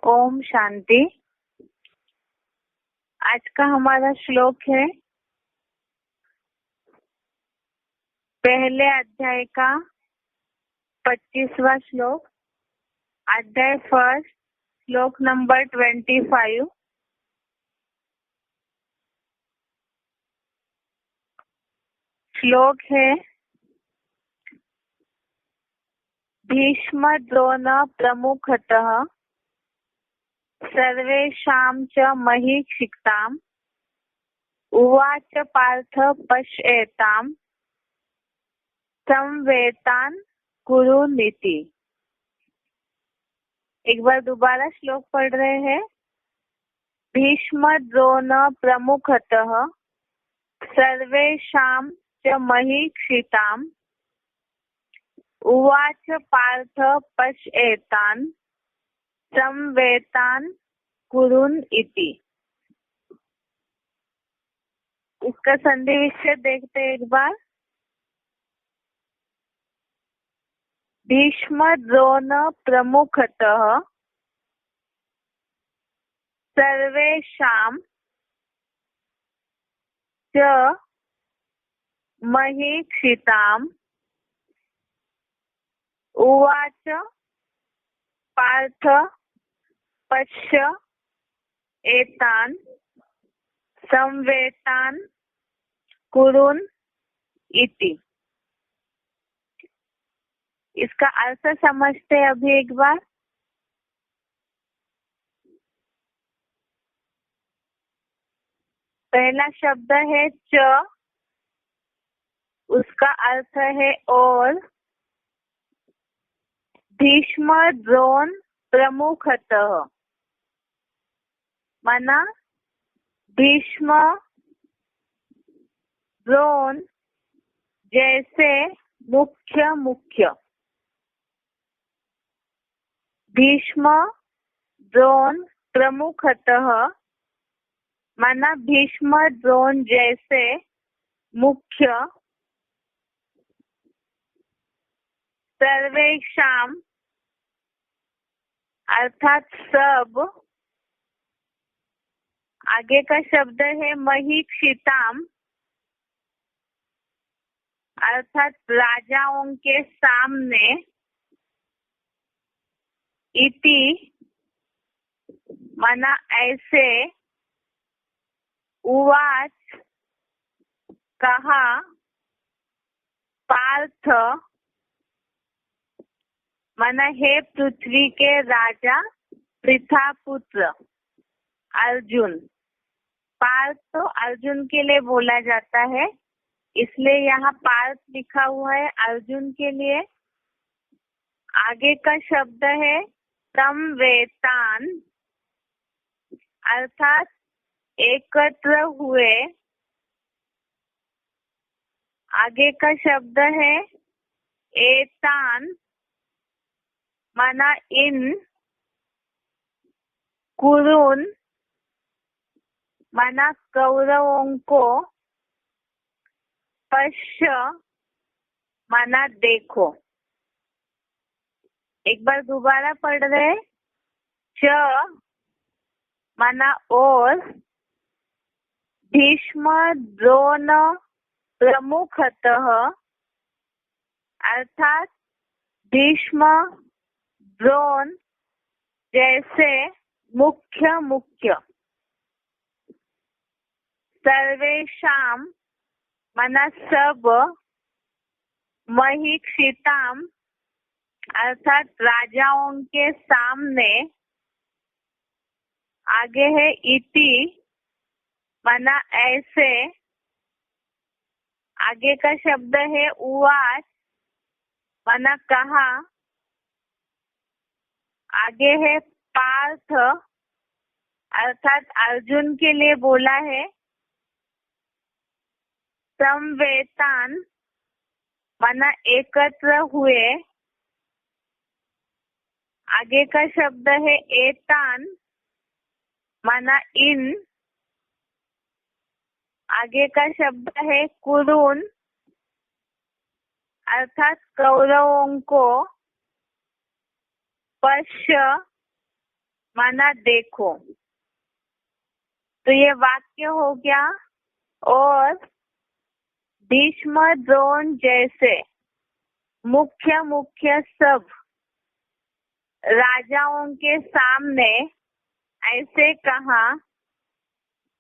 ओम शांति। आज का हमारा श्लोक है पहले अध्याय का 25वां श्लोक, अध्याय फर्स्ट, श्लोक नंबर 25। श्लोक है भीष्म द्रोण प्रमुखतः सर्वेषां च महीक्षिताम् उवाच पार्थ पश्येताम् संवेतान् कुरुनीति। एक बार दोबारा श्लोक पढ़ रहे हैं। भीष्म द्रोण प्रमुखतः सर्वेषां च महीक्षिताम् उवाच पार्थ पश्येतान् संवेतान् कुरुन् इति। इसका संधि विच्छेद देखते हैं एक बार। भीष्म द्रोण प्रमुखतः सर्वेषां च महीक्षिताम् उवाच पार्थ पश्य एतान् संवेतान् कुरुन् इति। इसका अर्थ समझते हैं अभी एक बार। पहला शब्द है च, उसका अर्थ है और। भीष्म द्रोण प्रमुखतः माना भीष्म द्रोण जैसे मुख्य। भीष्म द्रोण प्रमुखतः माना भीष्म द्रोण जैसे मुख्य सर्वेषां अर्थात सब। आगे का शब्द है महीक्षिताम् अर्थात राजाओं के सामने। इति माना ऐसे। उवाच कहा पार्थ माना हे पृथ्वी के राजा पृथा पुत्र अर्जुन। पार्थ तो अर्जुन के लिए बोला जाता है, इसलिए यहाँ पार्थ लिखा हुआ है अर्जुन के लिए। आगे का शब्द है संवेतान् अर्थात एकत्र हुए। आगे का शब्द है एतान् माना इन। कुरुन् माना कौरवों को। पश्य माना देखो। एक बार दोबारा पढ़ रहे। च माना और। भीष्म द्रोण प्रमुखतः अर्थात भीष्म द्रोण जैसे मुख्य। सर्वेषां माना सब। महीक्षिताम् अर्थात राजाओं के सामने। आगे है इति माना ऐसे। आगे का शब्द है उवाच माना कहा। आगे है पार्थ अर्थात अर्जुन के लिए बोला है। संवेतान् माना एकत्र हुए। आगे का शब्द है एतान् माना इन। आगे का शब्द है कुरुन् अर्थात कौरवों को। पश्य माना देखो। तो ये वाक्य हो गया। और भीष्म द्रोण जैसे मुख्य मुख्य सब राजाओं के सामने ऐसे कहा,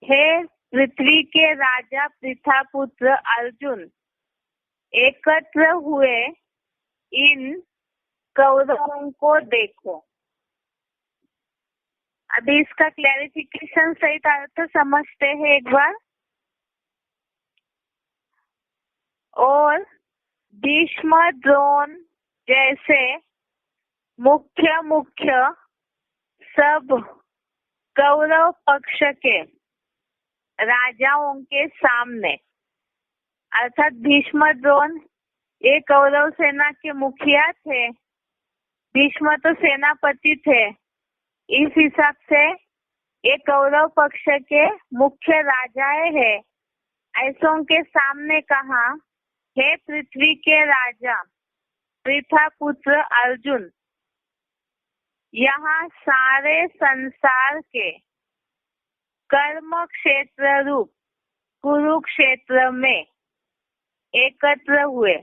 हे पृथ्वी के राजा पृथापुत्र अर्जुन, एकत्र हुए इन कौरवों को देखो। अभी इसका क्लैरिफिकेशन सहित अर्थ समझते हैं एक बार। और भीष्म द्रोण जैसे मुख्य मुख्य सब कौरव पक्ष के राजाओं के सामने, अर्थात भीष्म द्रोण ये कौरव सेना के मुखिया थे। भीष्म तो सेनापति थे। इस हिसाब से ये कौरव पक्ष के मुख्य राजाएं हैं। ऐसों के सामने कहा, हे पृथ्वी के राजा पृथापुत्र अर्जुन, यहाँ सारे संसार के कर्म क्षेत्र रूप कुरुक्षेत्र में एकत्र हुए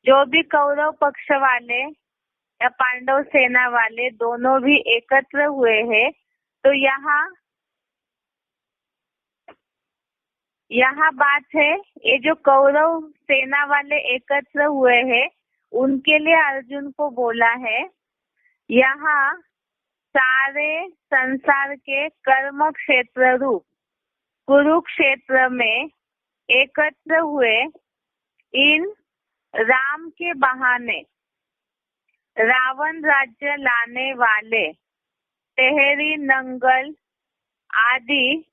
जो भी कौरव पक्ष वाले या पांडव सेना वाले दोनों भी एकत्र हुए हैं। तो यहाँ बात है, ये जो कौरव सेना वाले एकत्र हुए हैं उनके लिए अर्जुन को बोला है, यहाँ सारे संसार के कर्म क्षेत्र रूप कुरुक्षेत्र में एकत्र हुए इन राम के बहाने रावण राज्य लाने वाले टेहरी नंगल आदि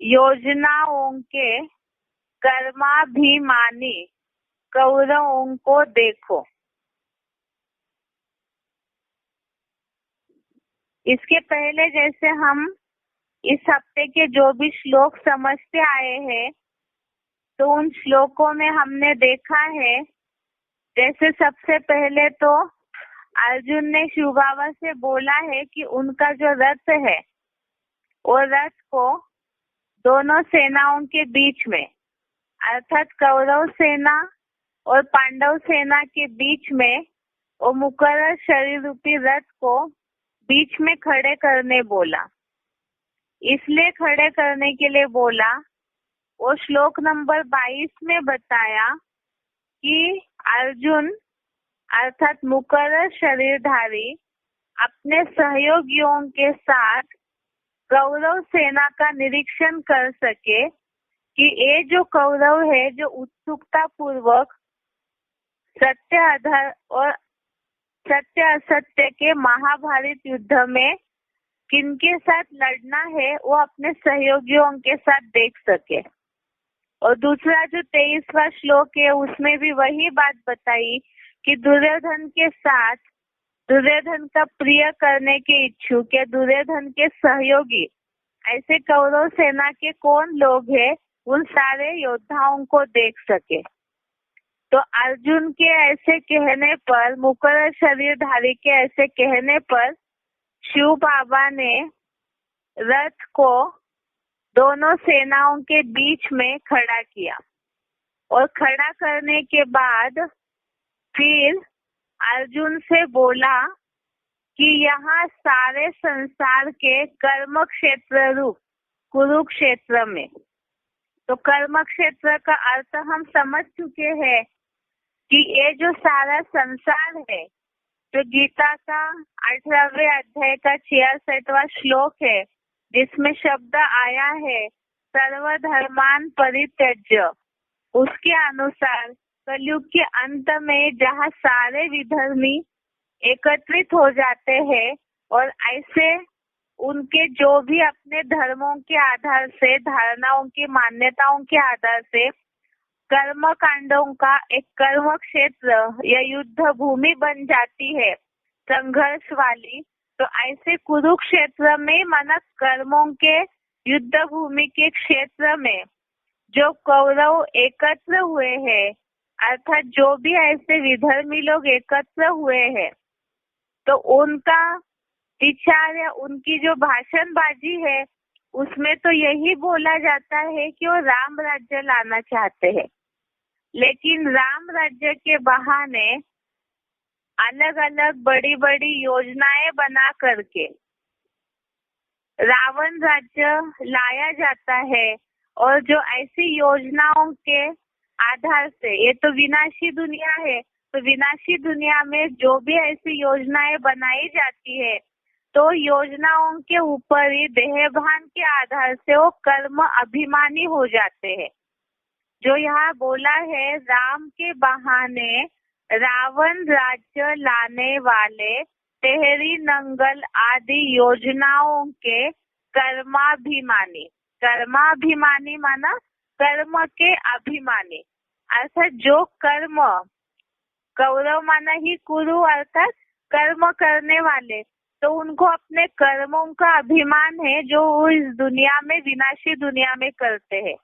योजनाओं के कर्माभिमानी कौरवों को देखो। इसके पहले जैसे हम इस हफ्ते के जो भी श्लोक समझते आए हैं, तो उन श्लोकों में हमने देखा है, जैसे सबसे पहले तो अर्जुन ने शिव बाबा से बोला है कि उनका जो रथ है वो रथ को दोनों सेनाओं के बीच में, अर्थात कौरव सेना और पांडव सेना के बीच में वो मुकर्रर शरीर रूपी रथ को बीच में खड़े करने बोला। इसलिए खड़े करने के लिए बोला, वो श्लोक नंबर 22 में बताया कि अर्जुन अर्थात मुकर्रर शरीरधारी अपने सहयोगियों के साथ कौरव सेना का निरीक्षण कर सके कि ये जो कौरव है जो उत्सुकता पूर्वक सत्य असत्य के महाभारत युद्ध में किनके साथ लड़ना है वो अपने सहयोगियों के साथ देख सके। और दूसरा जो 23वां श्लोक है उसमें भी वही बात बताई कि दुर्योधन के साथ दुर्योधन का प्रिय करने के इच्छुक या दुर्योधन के सहयोगी ऐसे कौरव सेना के कौन लोग हैं, उन सारे योद्धाओं को देख सके। तो अर्जुन के ऐसे कहने पर, मुकर्रर शरीरधारी के ऐसे कहने पर शिव बाबा ने रथ को दोनों सेनाओं के बीच में खड़ा किया। और खड़ा करने के बाद फिर अर्जुन से बोला कि यहाँ सारे संसार के कर्म क्षेत्र रूप कुरुक्षेत्र में, तो कर्म क्षेत्र का अर्थ हम समझ चुके हैं कि ये जो सारा संसार है, जो गीता का 18वें अध्याय का 66वां श्लोक है, जिसमें शब्द आया है सर्वधर्मान परित्यज्य, उसके अनुसार कलयुग के अंत में जहाँ सारे विधर्मी एकत्रित हो जाते हैं और ऐसे उनके जो भी अपने धर्मों के आधार से, धारणाओं की मान्यताओं के आधार से कर्म कांडों का एक कर्म क्षेत्र या युद्ध भूमि बन जाती है संघर्ष वाली, तो ऐसे कुरुक्षेत्र में माना कर्मों के युद्ध भूमि के क्षेत्र में जो कौरव एकत्र हुए हैं, अर्थात जो भी ऐसे विधर्मी लोग एकत्र हुए हैं, तो उनका विचार या उनकी जो भाषणबाजी है उसमें तो यही बोला जाता है कि वो राम राज्य लाना चाहते हैं, लेकिन राम राज्य के बहाने अलग अलग बड़ी बड़ी योजनाएं बना करके रावण राज्य लाया जाता है। और जो ऐसी योजनाओं के आधार से, ये तो विनाशी दुनिया है, तो विनाशी दुनिया में जो भी ऐसी योजनाएं बनाई जाती है तो योजनाओं के ऊपर ही देहभान के आधार से वो कर्म अभिमानी हो जाते हैं। जो यहाँ बोला है, राम के बहाने रावण राज्य लाने वाले तेहरी नंगल आदि योजनाओं के कर्माभिमानी। कर्माभिमानी माना कर्म के अभिमानी, अर्थात जो कर्म, कौरव माना ही कुरु अर्थात कर्म करने वाले, तो उनको अपने कर्मों का अभिमान है जो वो इस दुनिया में, विनाशी दुनिया में करते हैं।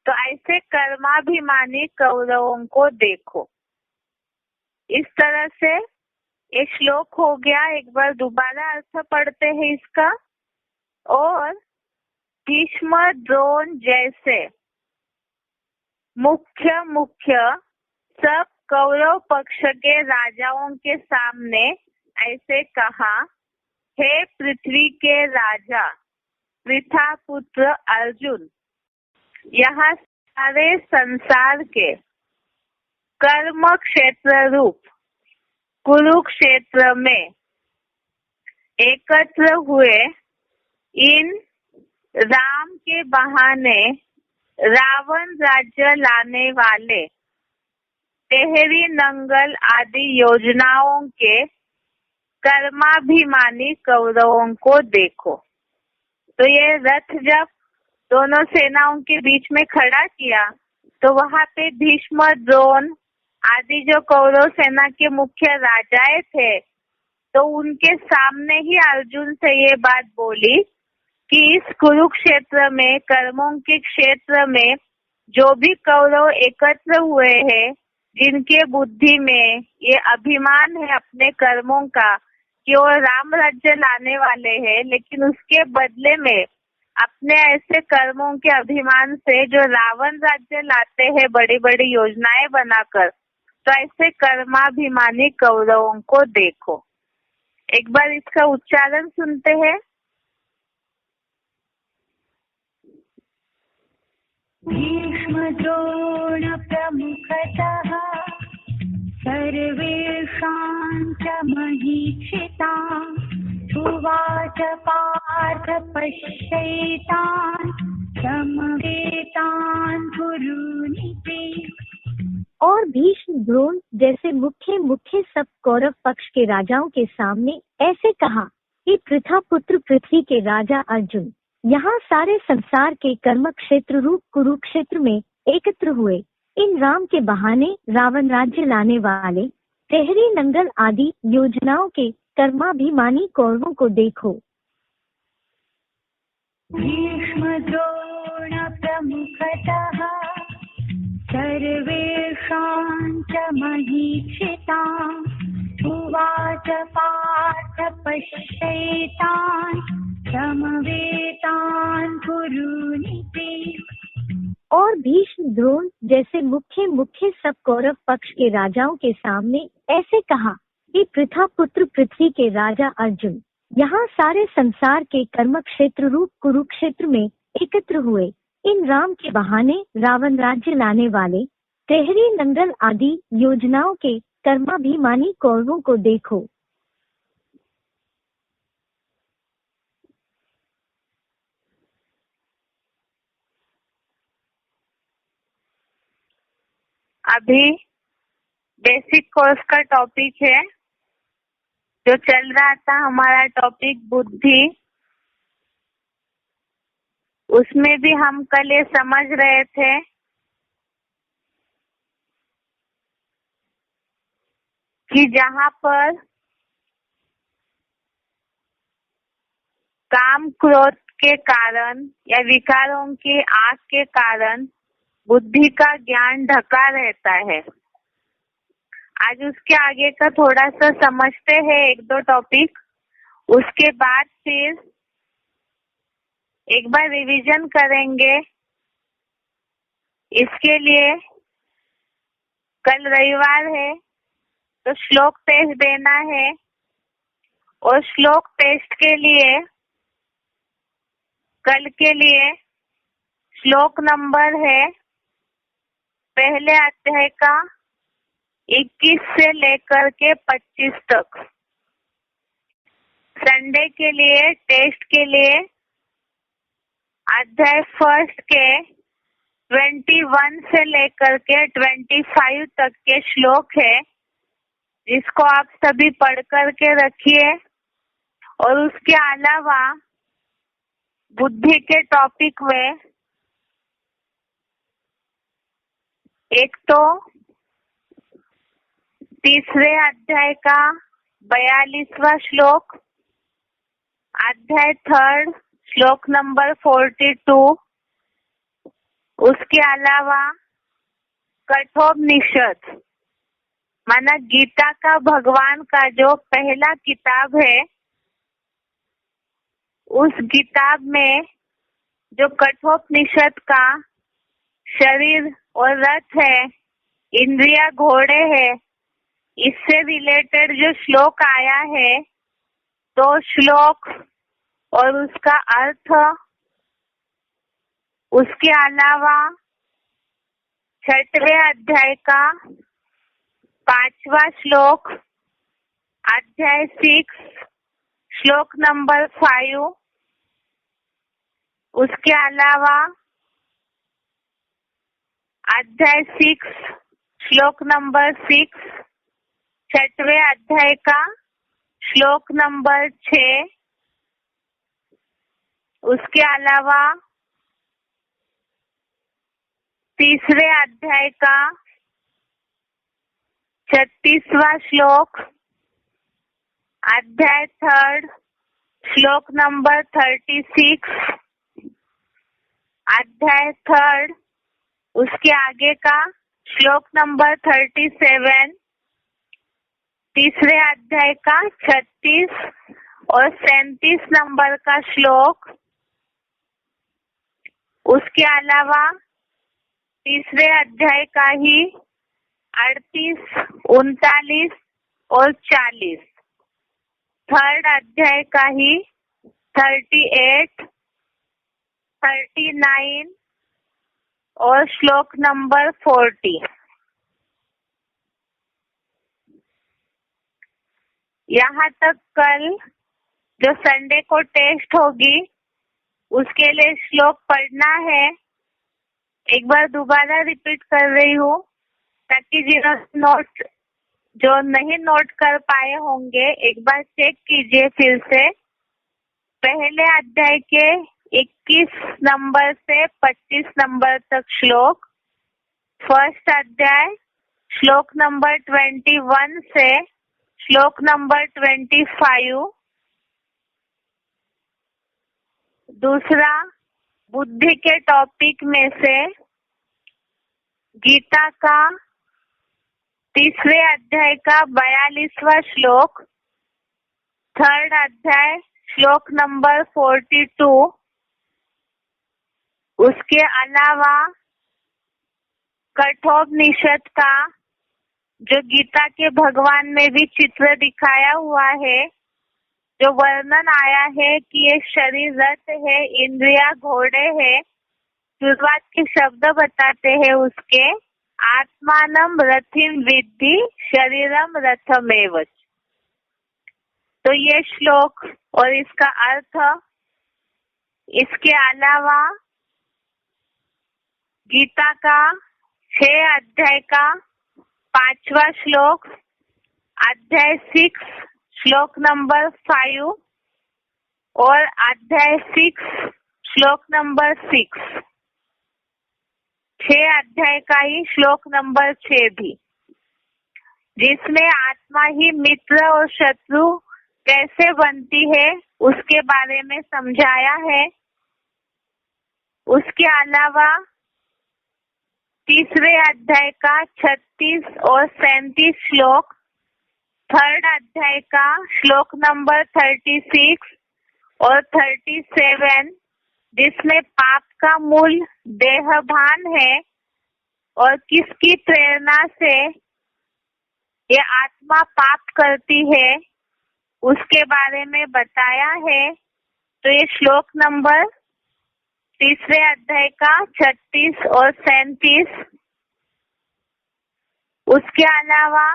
तो ऐसे कर्माभिमानी कौरवों को देखो। इस तरह से ये श्लोक हो गया। एक बार दोबारा अर्थ पढ़ते हैं इसका। और भीष्म द्रोण जैसे मुख्य मुख्य सब कौरव पक्ष के राजाओं के सामने ऐसे कहा, हे पृथ्वी के राजा पृथा पुत्र अर्जुन, यहाँ सारे संसार के कर्म क्षेत्र रूप कुरुक्षेत्र में एकत्र हुए इन राम के बहाने रावण राज्य लाने वाले तेहरी नंगल आदि योजनाओं के कर्माभिमानी कौरवों को देखो। तो ये रथ जब दोनों सेनाओं के बीच में खड़ा किया तो वहां पे भीष्म द्रोण आदि जो कौरव सेना के मुख्य राजाएं थे, तो उनके सामने ही अर्जुन से ये बात बोली कि इस कुरुक्षेत्र में, कर्मों के क्षेत्र में जो भी कौरव एकत्र हुए हैं, जिनके बुद्धि में ये अभिमान है अपने कर्मों का कि वो राम राज्य लाने वाले हैं, लेकिन उसके बदले में अपने ऐसे कर्मों के अभिमान से जो रावण राज्य लाते हैं बड़ी बड़ी योजनाएं बनाकर, तो ऐसे कर्माभिमानी कौरवों को देखो। एक बार इसका उच्चारण सुनते हैं। भीष्म द्रोण प्रमुखतः सर्वेषां च महीक्षितान् उवाच पार्थ पश्यैतान् समवेतान् कुरुनिति। और भीष्म द्रोण जैसे मुख्य मुख्य सब कौरव पक्ष के राजाओं के सामने ऐसे कहा कि पृथा पुत्र पृथ्वी के राजा अर्जुन, यहाँ सारे संसार के कर्म क्षेत्र रूप कुरुक्षेत्र में एकत्र हुए इन राम के बहाने रावण राज्य लाने वाले तेहरी नंगल आदि योजनाओं के कर्माभिमानी कौरवों को देखो। भीष्म द्रोण प्रमुखतः सर्वेषां च महीक्षितान् उवाच पार्थ पश्यैतान् समवेतान् कुरुनिति। और भीष्म द्रोण जैसे मुख्य मुख्य सब कौरव पक्ष के राजाओं के सामने ऐसे कहा कि पृथा पुत्र पृथ्वी के राजा अर्जुन, यहाँ सारे संसार के कर्म क्षेत्र रूप कुरुक्षेत्र में एकत्र हुए इन राम के बहाने रावण राज्य लाने वाले तेहरी नंगल आदि योजनाओं के कर्माभिमानी कौरवों को देखो। अभी बेसिक कोर्स का टॉपिक है, जो चल रहा था हमारा टॉपिक बुद्धि, उसमें भी हम कल ये समझ रहे थे कि जहाँ पर काम क्रोध के कारण या विकारों की आग के कारण बुद्धि का ज्ञान ढका रहता है। आज उसके आगे का थोड़ा सा समझते हैं, एक दो टॉपिक, उसके बाद फिर एक बार रिवीजन करेंगे। इसके लिए कल रविवार है तो श्लोक टेस्ट देना है और श्लोक टेस्ट के लिए कल के लिए श्लोक नंबर है पहले अध्याय का 21 से लेकर के 25 तक। संडे के लिए टेस्ट के लिए अध्याय फर्स्ट के 21 से लेकर के 25 तक के श्लोक है, जिसको आप सभी पढ़ करके रखिए। और उसके अलावा बुद्धि के टॉपिक में एक तो तीसरे अध्याय का 42वां श्लोक, अध्याय थर्ड श्लोक नंबर 42, उसके अलावा कठोपनिषद माना गीता का भगवान का जो पहला किताब है, उस किताब में जो कठोपनिषद का शरीर और रथ है, इंद्रिया घोड़े है, इससे रिलेटेड जो श्लोक आया है, तो श्लोक और उसका अर्थ, उसके अलावा 6वें अध्याय का 5वां श्लोक, अध्याय 6 श्लोक नंबर 5, उसके अलावा अध्याय 6 श्लोक नंबर 6, 6वें अध्याय का श्लोक नंबर 6, उसके अलावा तीसरे अध्याय का 36वां श्लोक, अध्याय थर्ड श्लोक नंबर 36, अध्याय थर्ड उसके आगे का श्लोक नंबर 37, तीसरे अध्याय का 36 और 37 नंबर का श्लोक, उसके अलावा तीसरे अध्याय का ही 38, 39 और 40, थर्ड अध्याय का ही 38, 39 और श्लोक नंबर 40। यहाँ तक कल जो संडे को टेस्ट होगी उसके लिए श्लोक पढ़ना है। एक बार दोबारा रिपीट कर रही हूँ ताकि जो नहीं नोट कर पाए होंगे एक बार चेक कीजिए फिर से। पहले अध्याय के 21 नंबर से 25 नंबर तक श्लोक, फर्स्ट अध्याय श्लोक नंबर 21 से श्लोक नंबर 25, दूसरा बुद्धि के टॉपिक में से गीता का तीसरे अध्याय का 42वां श्लोक, थर्ड अध्याय श्लोक नंबर 42, उसके अलावा कठोपनिषद का जो गीता के भगवान में भी चित्र दिखाया हुआ है, जो वर्णन आया है कि ये शरीर रथ है, इंद्रिया घोड़े है, शुरुआत के शब्द बताते हैं उसके, आत्मानम रथिम विद्धि शरीरम रथमेव। तो ये श्लोक और इसका अर्थ, इसके अलावा गीता का 6 अध्याय का 5वां श्लोक, अध्याय 6 श्लोक नंबर 5 और अध्याय 6 श्लोक नंबर 6, 6 अध्याय का ही श्लोक नंबर 6 भी, जिसमें आत्मा ही मित्र और शत्रु कैसे बनती है उसके बारे में समझाया है। उसके अलावा तीसरे अध्याय का 36 और 37 श्लोक 3rd अध्याय का श्लोक नंबर 36 और 37, जिसमें पाप का मूल देहभान है और किसकी प्रेरणा से ये आत्मा पाप करती है उसके बारे में बताया है। तो ये श्लोक नंबर 3रे अध्याय का 36 और 37। उसके अलावा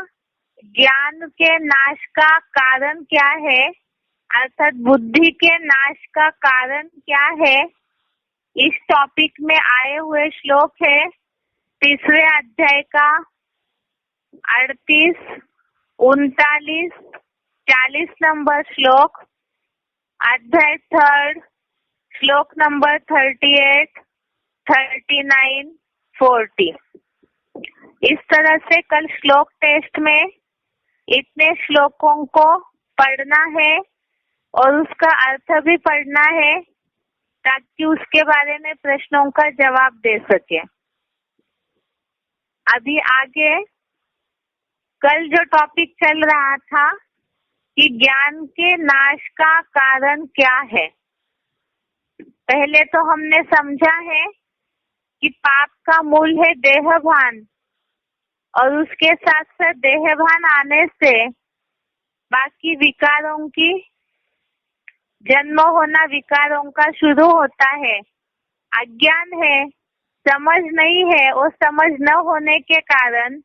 ज्ञान के नाश का कारण क्या है, अर्थात बुद्धि के नाश का कारण क्या है, इस टॉपिक में आए हुए श्लोक है 3रे अध्याय का 38, 39, 40 नंबर श्लोक, अध्याय 3rd श्लोक नंबर 38, 39, 40। इस तरह से कल श्लोक टेस्ट में इतने श्लोकों को पढ़ना है और उसका अर्थ भी पढ़ना है ताकि उसके बारे में प्रश्नों का जवाब दे सके। अभी आगे कल जो टॉपिक चल रहा था कि ज्ञान के नाश का कारण क्या है, पहले तो हमने समझा है कि पाप का मूल है देहभान और उसके साथ साथ देहभान आने से बाकी विकारों की जन्म होना विकारों का शुरू होता है। अज्ञान है, समझ नहीं है और समझ न होने के कारण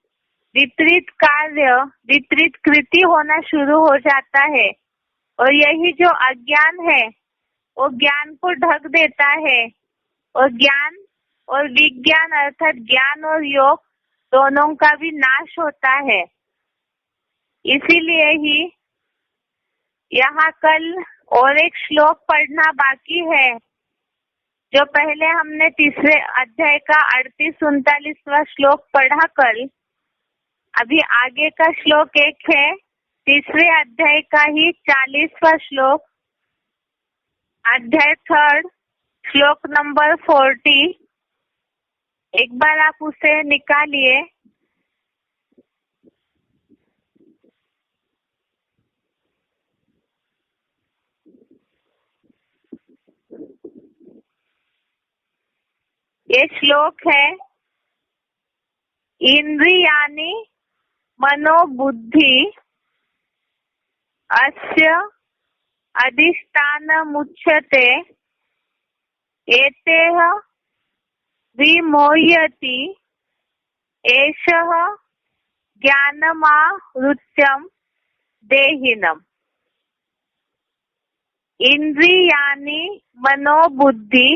विपरीत कार्य विपरीत कृति होना शुरू हो जाता है और यही जो अज्ञान है वो ज्ञान को ढक देता है और ज्ञान और विज्ञान अर्थात ज्ञान और योग दोनों का भी नाश होता है। इसीलिए ही यहाँ कल और एक श्लोक पढ़ना बाकी है जो पहले हमने 3रे अध्याय का 38, 39वां श्लोक पढ़ा कल। अभी आगे का श्लोक एक है 3रे अध्याय का ही 40वां श्लोक, अध्याय 3rd श्लोक नंबर 40। एक बार आप उसे निकालिए। ये श्लोक है, इंद्रियाणि मनोबुद्धि अस्य अधिष्ठानमुच्यते एतेह विमोह्यति एषः ज्ञानमावृत्यं देहिनम्। इंद्रियाणि मनोबुद्धि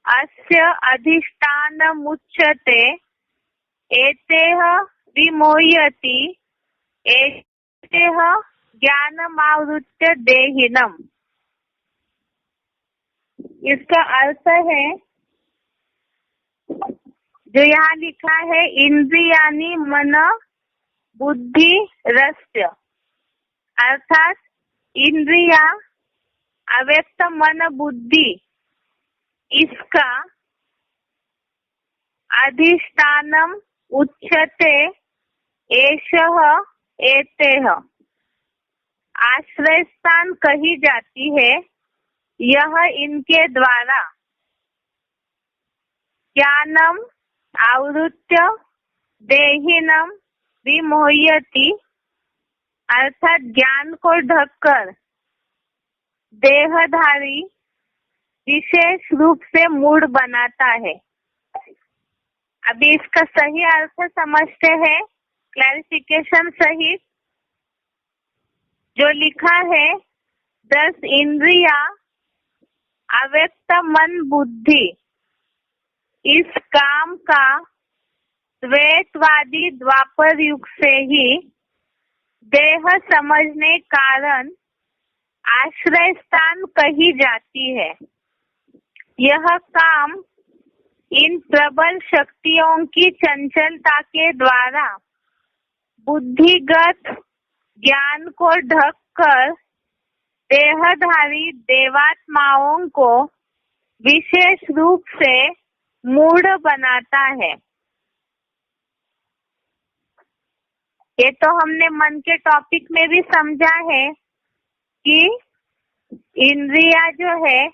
अस्य अधिष्ठानमुच्यते एतेह विमोह्यति एतेह ज्ञानमावृत्य देहिनम्। इसका अर्थ है जो यहाँ लिखा है, इंद्रियाणि मन बुद्धि रस्य, अर्थात इंद्रिया अव्यक्त मन बुद्धि इसका अधिष्ठानम उच्यते एषः एतेह आश्रय स्थान कही जाती है, यह इनके द्वारा ज्ञानम आवृत्य देहिनम विमोह्यति, अर्थात ज्ञान को ढककर देहधारी विशेष रूप से मूढ़ बनाता है। अभी इसका सही अर्थ समझते हैं क्लैरिफिकेशन सहित। जो लिखा है 10 इंद्रिया अव्यक्त मन बुद्धि, इस काम का द्वैतवादी द्वापर युग से ही देह समझने कारण आश्रय स्थान कही जाती है। यह काम इन प्रबल शक्तियों की चंचलता के द्वारा बुद्धिगत ज्ञान को ढककर देहधारी देवात्माओं को विशेष रूप से मूढ़ बनाता है। ये तो हमने मन के टॉपिक में भी समझा है कि इंद्रिया जो है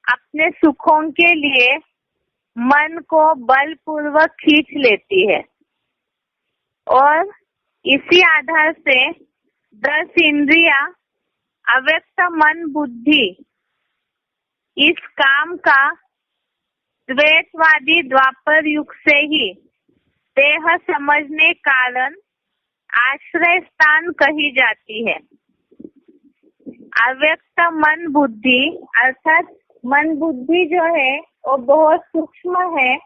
अपने सुखों के लिए मन को बलपूर्वक खींच लेती है और इसी आधार से 10 इंद्रिया अव्यक्त मन बुद्धि इस काम का द्वैतवादी द्वापर युग से ही देह समझने कारण आश्रय स्थान कही जाती है। अव्यक्त मन बुद्धि अर्थात मन बुद्धि जो है वो बहुत सूक्ष्म है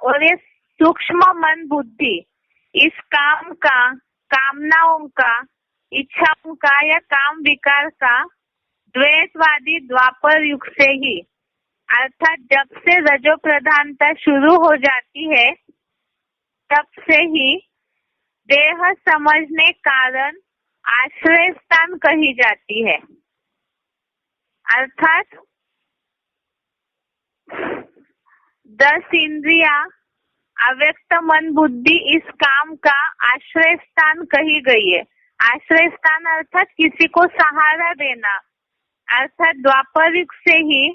और ये सूक्ष्म मन बुद्धि इस काम का, कामनाओं का, इच्छाओं का या काम विकार का द्वैतवादी द्वापर युग से ही अर्थात जब से रजो प्रधानता शुरू हो जाती है तब से ही देह समझने कारण आश्रय स्थान कही जाती है। अर्थात 10 इंद्रिया अव्यक्त मन बुद्धि इस काम का आश्रय स्थान कही गई है। आश्रय स्थान अर्थात किसी को सहारा देना, अर्थात द्वापर युग से ही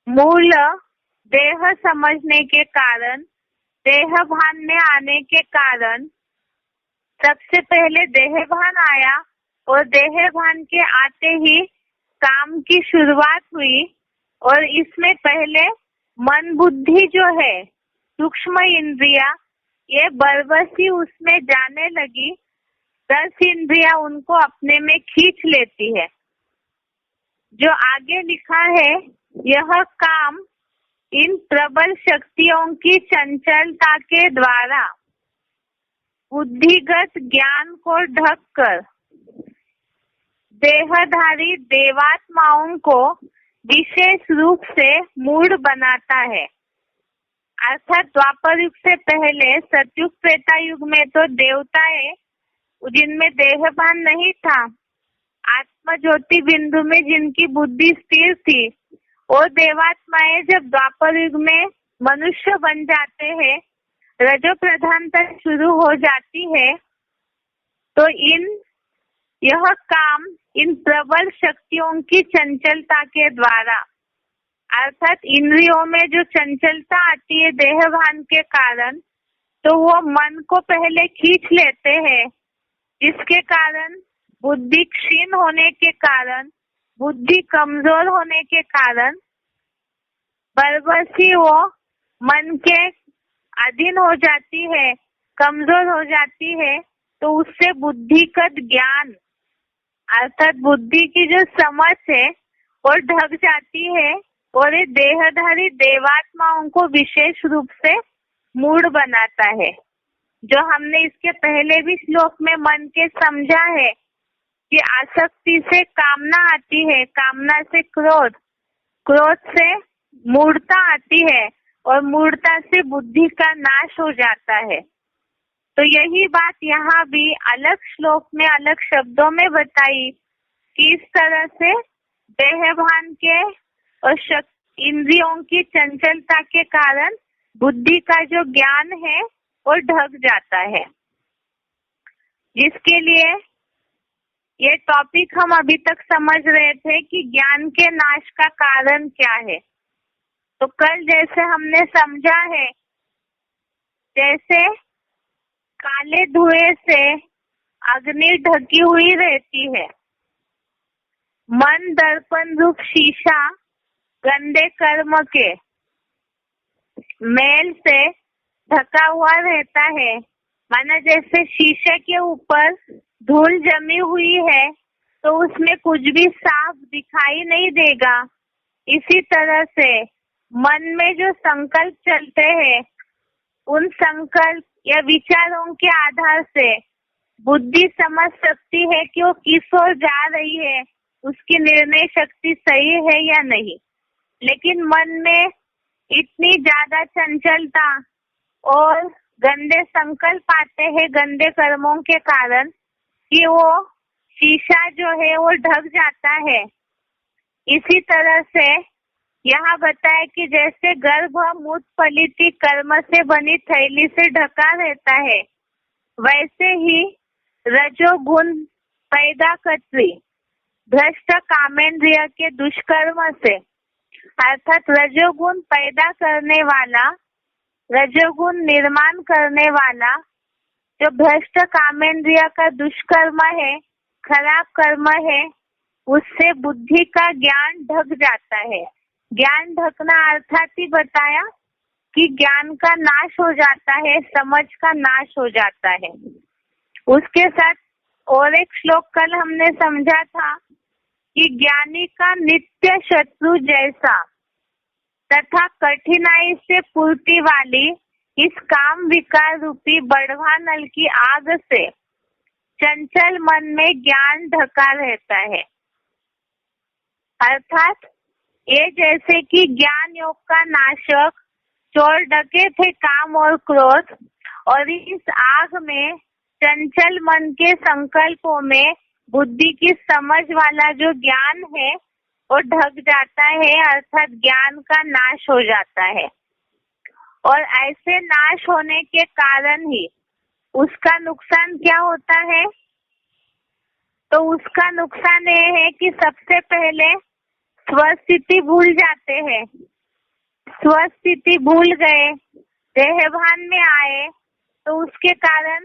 मूल देह समझने के कारण, देह भान में आने के कारण सबसे पहले देह भान आया और देह भान के आते ही काम की शुरुआत हुई और इसमें पहले मन बुद्धि जो है सूक्ष्म इंद्रिया ये बरबसी उसमें जाने लगी। 10 इंद्रिया उनको अपने में खींच लेती है। जो आगे लिखा है यह काम इन प्रबल शक्तियों की चंचलता के द्वारा बुद्धिगत ज्ञान को ढककर देहधारी देवात्माओं को विशेष रूप से मूढ़ बनाता है। अर्थात द्वापर युग से पहले सतयुग त्रेता युग में तो देवताएं जिनमें देहभान नहीं था, आत्म ज्योति बिंदु में जिनकी बुद्धि स्थिर थी, और देवात्माएं जब द्वापर युग में मनुष्य बन जाते हैं, रजो प्रधानता शुरू हो जाती है, तो यह काम इन प्रबल शक्तियों की चंचलता के द्वारा अर्थात इंद्रियों में जो चंचलता आती है देहभान के कारण, तो वो मन को पहले खींच लेते हैं, जिसके कारण बुद्धि क्षीण होने के कारण, बुद्धि कमजोर होने के कारण बरबसी वो मन के अधीन हो जाती है, कमजोर हो जाती है, तो उससे बुद्धिगत ज्ञान अर्थात बुद्धि की जो समझ है वो ढक जाती है और ये देहधारी देवात्माओं को विशेष रूप से मूढ़ बनाता है। जो हमने इसके पहले भी श्लोक में मन के समझा है कि आसक्ति से कामना आती है, कामना से क्रोध, क्रोध से मूढ़ता आती है और मूढ़ता से बुद्धि का नाश हो जाता है। तो यही बात यहाँ भी अलग श्लोक में अलग शब्दों में बताई कि इस तरह से देहभान के और इंद्रियों की चंचलता के कारण बुद्धि का जो ज्ञान है वो ढक जाता है। जिसके लिए ये टॉपिक हम अभी तक समझ रहे थे कि ज्ञान के नाश का कारण क्या है। तो कल जैसे हमने समझा है, जैसे काले धुएं से अग्नि ढकी हुई रहती है, मन दर्पण रूप शीशा गंदे कर्म के मैल से ढका हुआ रहता है। माना जैसे शीशे के ऊपर धूल जमी हुई है तो उसमें कुछ भी साफ दिखाई नहीं देगा। इसी तरह से मन में जो संकल्प चलते हैं, उन संकल्प या विचारों के आधार से बुद्धि समझ सकती है कि वो किस ओर जा रही है, उसकी निर्णय शक्ति सही है या नहीं। लेकिन मन में इतनी ज्यादा चंचलता और गंदे संकल्प आते हैं गंदे कर्मों के कारण कि वो शीशा जो है वो ढक जाता है। इसी तरह से यहाँ बताया कि जैसे गर्भ मूत्र फलित कर्म से बनी थैली से ढका रहता है, वैसे ही रजोगुण पैदा करती भ्रष्ट कामेंद्रिय के दुष्कर्म से, अर्थात रजोगुण पैदा करने वाला, रजोगुण निर्माण करने वाला जो भ्रष्ट कामेंद्रिय का दुष्कर्म है, खराब कर्म है, उससे बुद्धि का ज्ञान ढक जाता है। ज्ञान ढकना अर्थात ही बताया कि ज्ञान का नाश हो जाता है, समझ का नाश हो जाता है। उसके साथ और एक श्लोक कल हमने समझा था कि ज्ञानी का नित्य शत्रु जैसा तथा कठिनाई से पूर्ति वाली इस काम विकार रूपी बढ़वा नल की आग से चंचल मन में ज्ञान ढका रहता है। अर्थात ये जैसे कि ज्ञान योग का नाशक चोर ढके थे काम और क्रोध, और इस आग में चंचल मन के संकल्पों में बुद्धि की समझ वाला जो ज्ञान है वो ढक जाता है, अर्थात ज्ञान का नाश हो जाता है। और ऐसे नाश होने के कारण ही उसका नुकसान क्या होता है? तो उसका नुकसान ये है कि सबसे पहले स्वस्थिति भूल जाते हैं। स्वस्थिति भूल गए, देहभान में आए, तो उसके कारण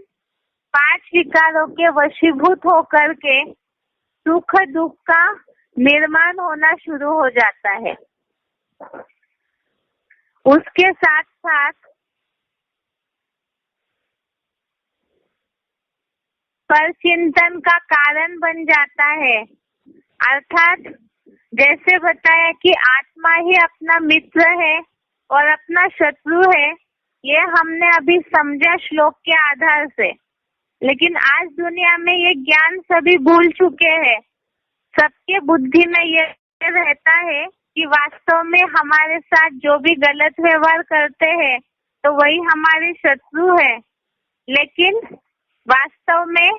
5 विकारों के वशीभूत होकर के सुख दुख का निर्माण होना शुरू हो जाता है। उसके साथ साथ परचिंतन का कारण बन जाता है। अर्थात जैसे बताया कि आत्मा ही अपना मित्र है और अपना शत्रु है, ये हमने अभी समझा श्लोक के आधार से। लेकिन आज दुनिया में ये ज्ञान सभी भूल चुके हैं। सबके बुद्धि में ये रहता है कि वास्तव में हमारे साथ जो भी गलत व्यवहार करते हैं तो वही हमारे शत्रु है। लेकिन वास्तव में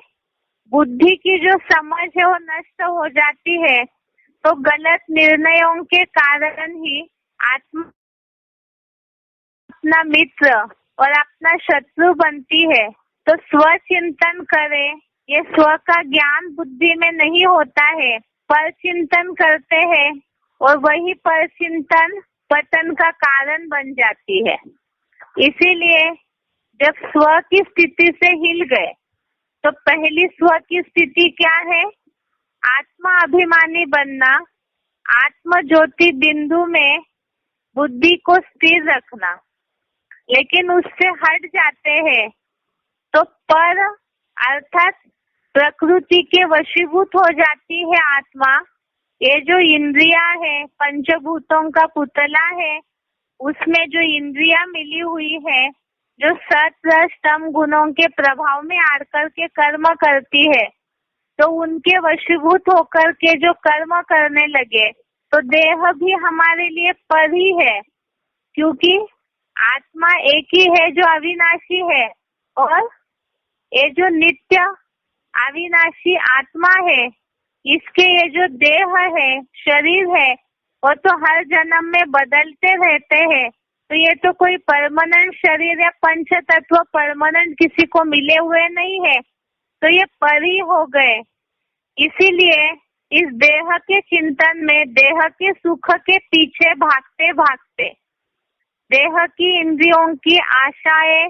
बुद्धि की जो समझ है वो नष्ट हो जाती है, तो गलत निर्णयों के कारण ही आत्मा अपना मित्र और अपना शत्रु बनती है। तो स्वचिंतन करें, ये स्व का ज्ञान बुद्धि में नहीं होता है, परचिंतन करते हैं और वही परचिंतन पतन का कारण बन जाती है। इसीलिए जब स्व की स्थिति से हिल गए तो पहली स्व की स्थिति क्या है? आत्मा अभिमानी बनना, आत्म ज्योति बिंदु में बुद्धि को स्थिर रखना। लेकिन उससे हट जाते हैं तो पर अर्थात प्रकृति के वशीभूत हो जाती है आत्मा। ये जो इंद्रिया है, पंचभूतों का पुतला है, उसमें जो इंद्रिया मिली हुई है, जो सत रज तम गुणों के प्रभाव में आकर के कर्म करती है, तो उनके वशीभूत होकर के जो कर्म करने लगे तो देह भी हमारे लिए पर ही है, क्योंकि आत्मा एक ही है जो अविनाशी है, और ये जो नित्य अविनाशी आत्मा है, इसके ये जो देह है, शरीर है, वो तो हर जन्म में बदलते रहते हैं। तो ये तो कोई परमानेंट शरीर या पंच तत्व परमानेंट किसी को मिले हुए नहीं है, तो ये परी हो गए। इसीलिए इस देह के चिंतन में, देह के सुख के पीछे भागते भागते, देह की इंद्रियों की आशाएं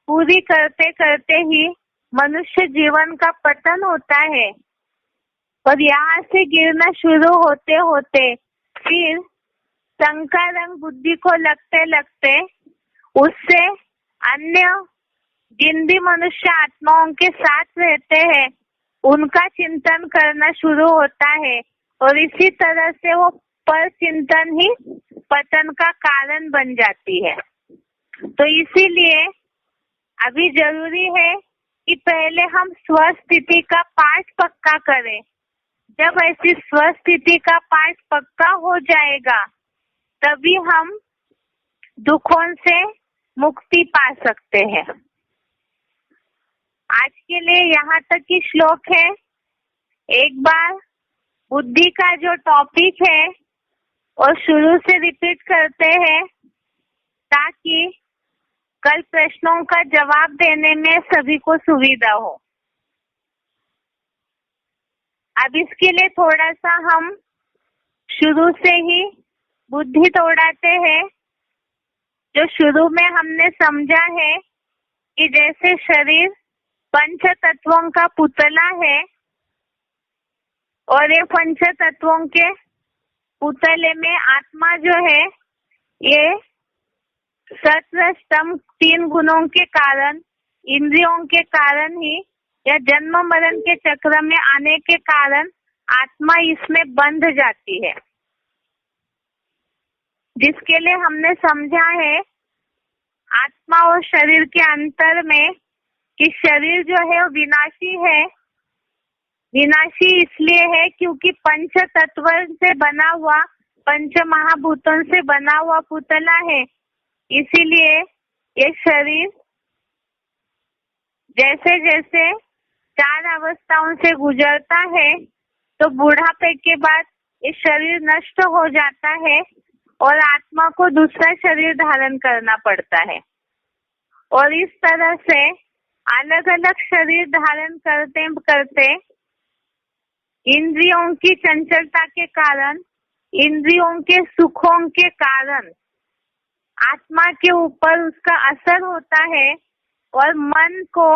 पूरी करते करते ही मनुष्य जीवन का पतन होता है। और यहाँ से गिरना शुरू होते होते फिर शंका रंग बुद्धि को लगते लगते उससे अन्य जिन भी मनुष्य आत्माओं के साथ रहते हैं उनका चिंतन करना शुरू होता है, और इसी तरह से वो पर चिंतन ही पतन का कारण बन जाती है। तो इसीलिए अभी जरूरी है कि पहले हम स्वस्थिति का पाठ पक्का करें। जब ऐसी स्वस्थिति का पाठ पक्का हो जाएगा तभी हम दुखों से मुक्ति पा सकते हैं। आज के लिए यहाँ तक की श्लोक है। एक बार बुद्धि का जो टॉपिक है और शुरू से रिपीट करते हैं ताकि कल प्रश्नों का जवाब देने में सभी को सुविधा हो। अब इसके लिए थोड़ा सा हम शुरू से ही बुद्धि तोड़ाते हैं। जो शुरू में हमने समझा है कि जैसे शरीर पंच तत्वों का पुतला है और ये पंच तत्वों के पुतले में आत्मा जो है ये सत्व स्तंभ 3 गुणों के कारण, इंद्रियों के कारण ही या जन्म मरण के चक्र में आने के कारण आत्मा इसमें बंध जाती है। जिसके लिए हमने समझा है आत्मा और शरीर के अंतर में कि शरीर जो है वो विनाशी है। विनाशी इसलिए है क्योंकि पंच तत्व से बना हुआ, पंच महाभूतों से बना हुआ पुतला है। इसीलिए ये शरीर जैसे जैसे 4 अवस्थाओं से गुजरता है तो बुढ़ापे के बाद ये शरीर नष्ट हो जाता है और आत्मा को दूसरा शरीर धारण करना पड़ता है। और इस तरह से अलग अलग शरीर धारण करते करते इंद्रियों की चंचलता के कारण, इंद्रियों के सुखों के कारण आत्मा के ऊपर उसका असर होता है और मन को,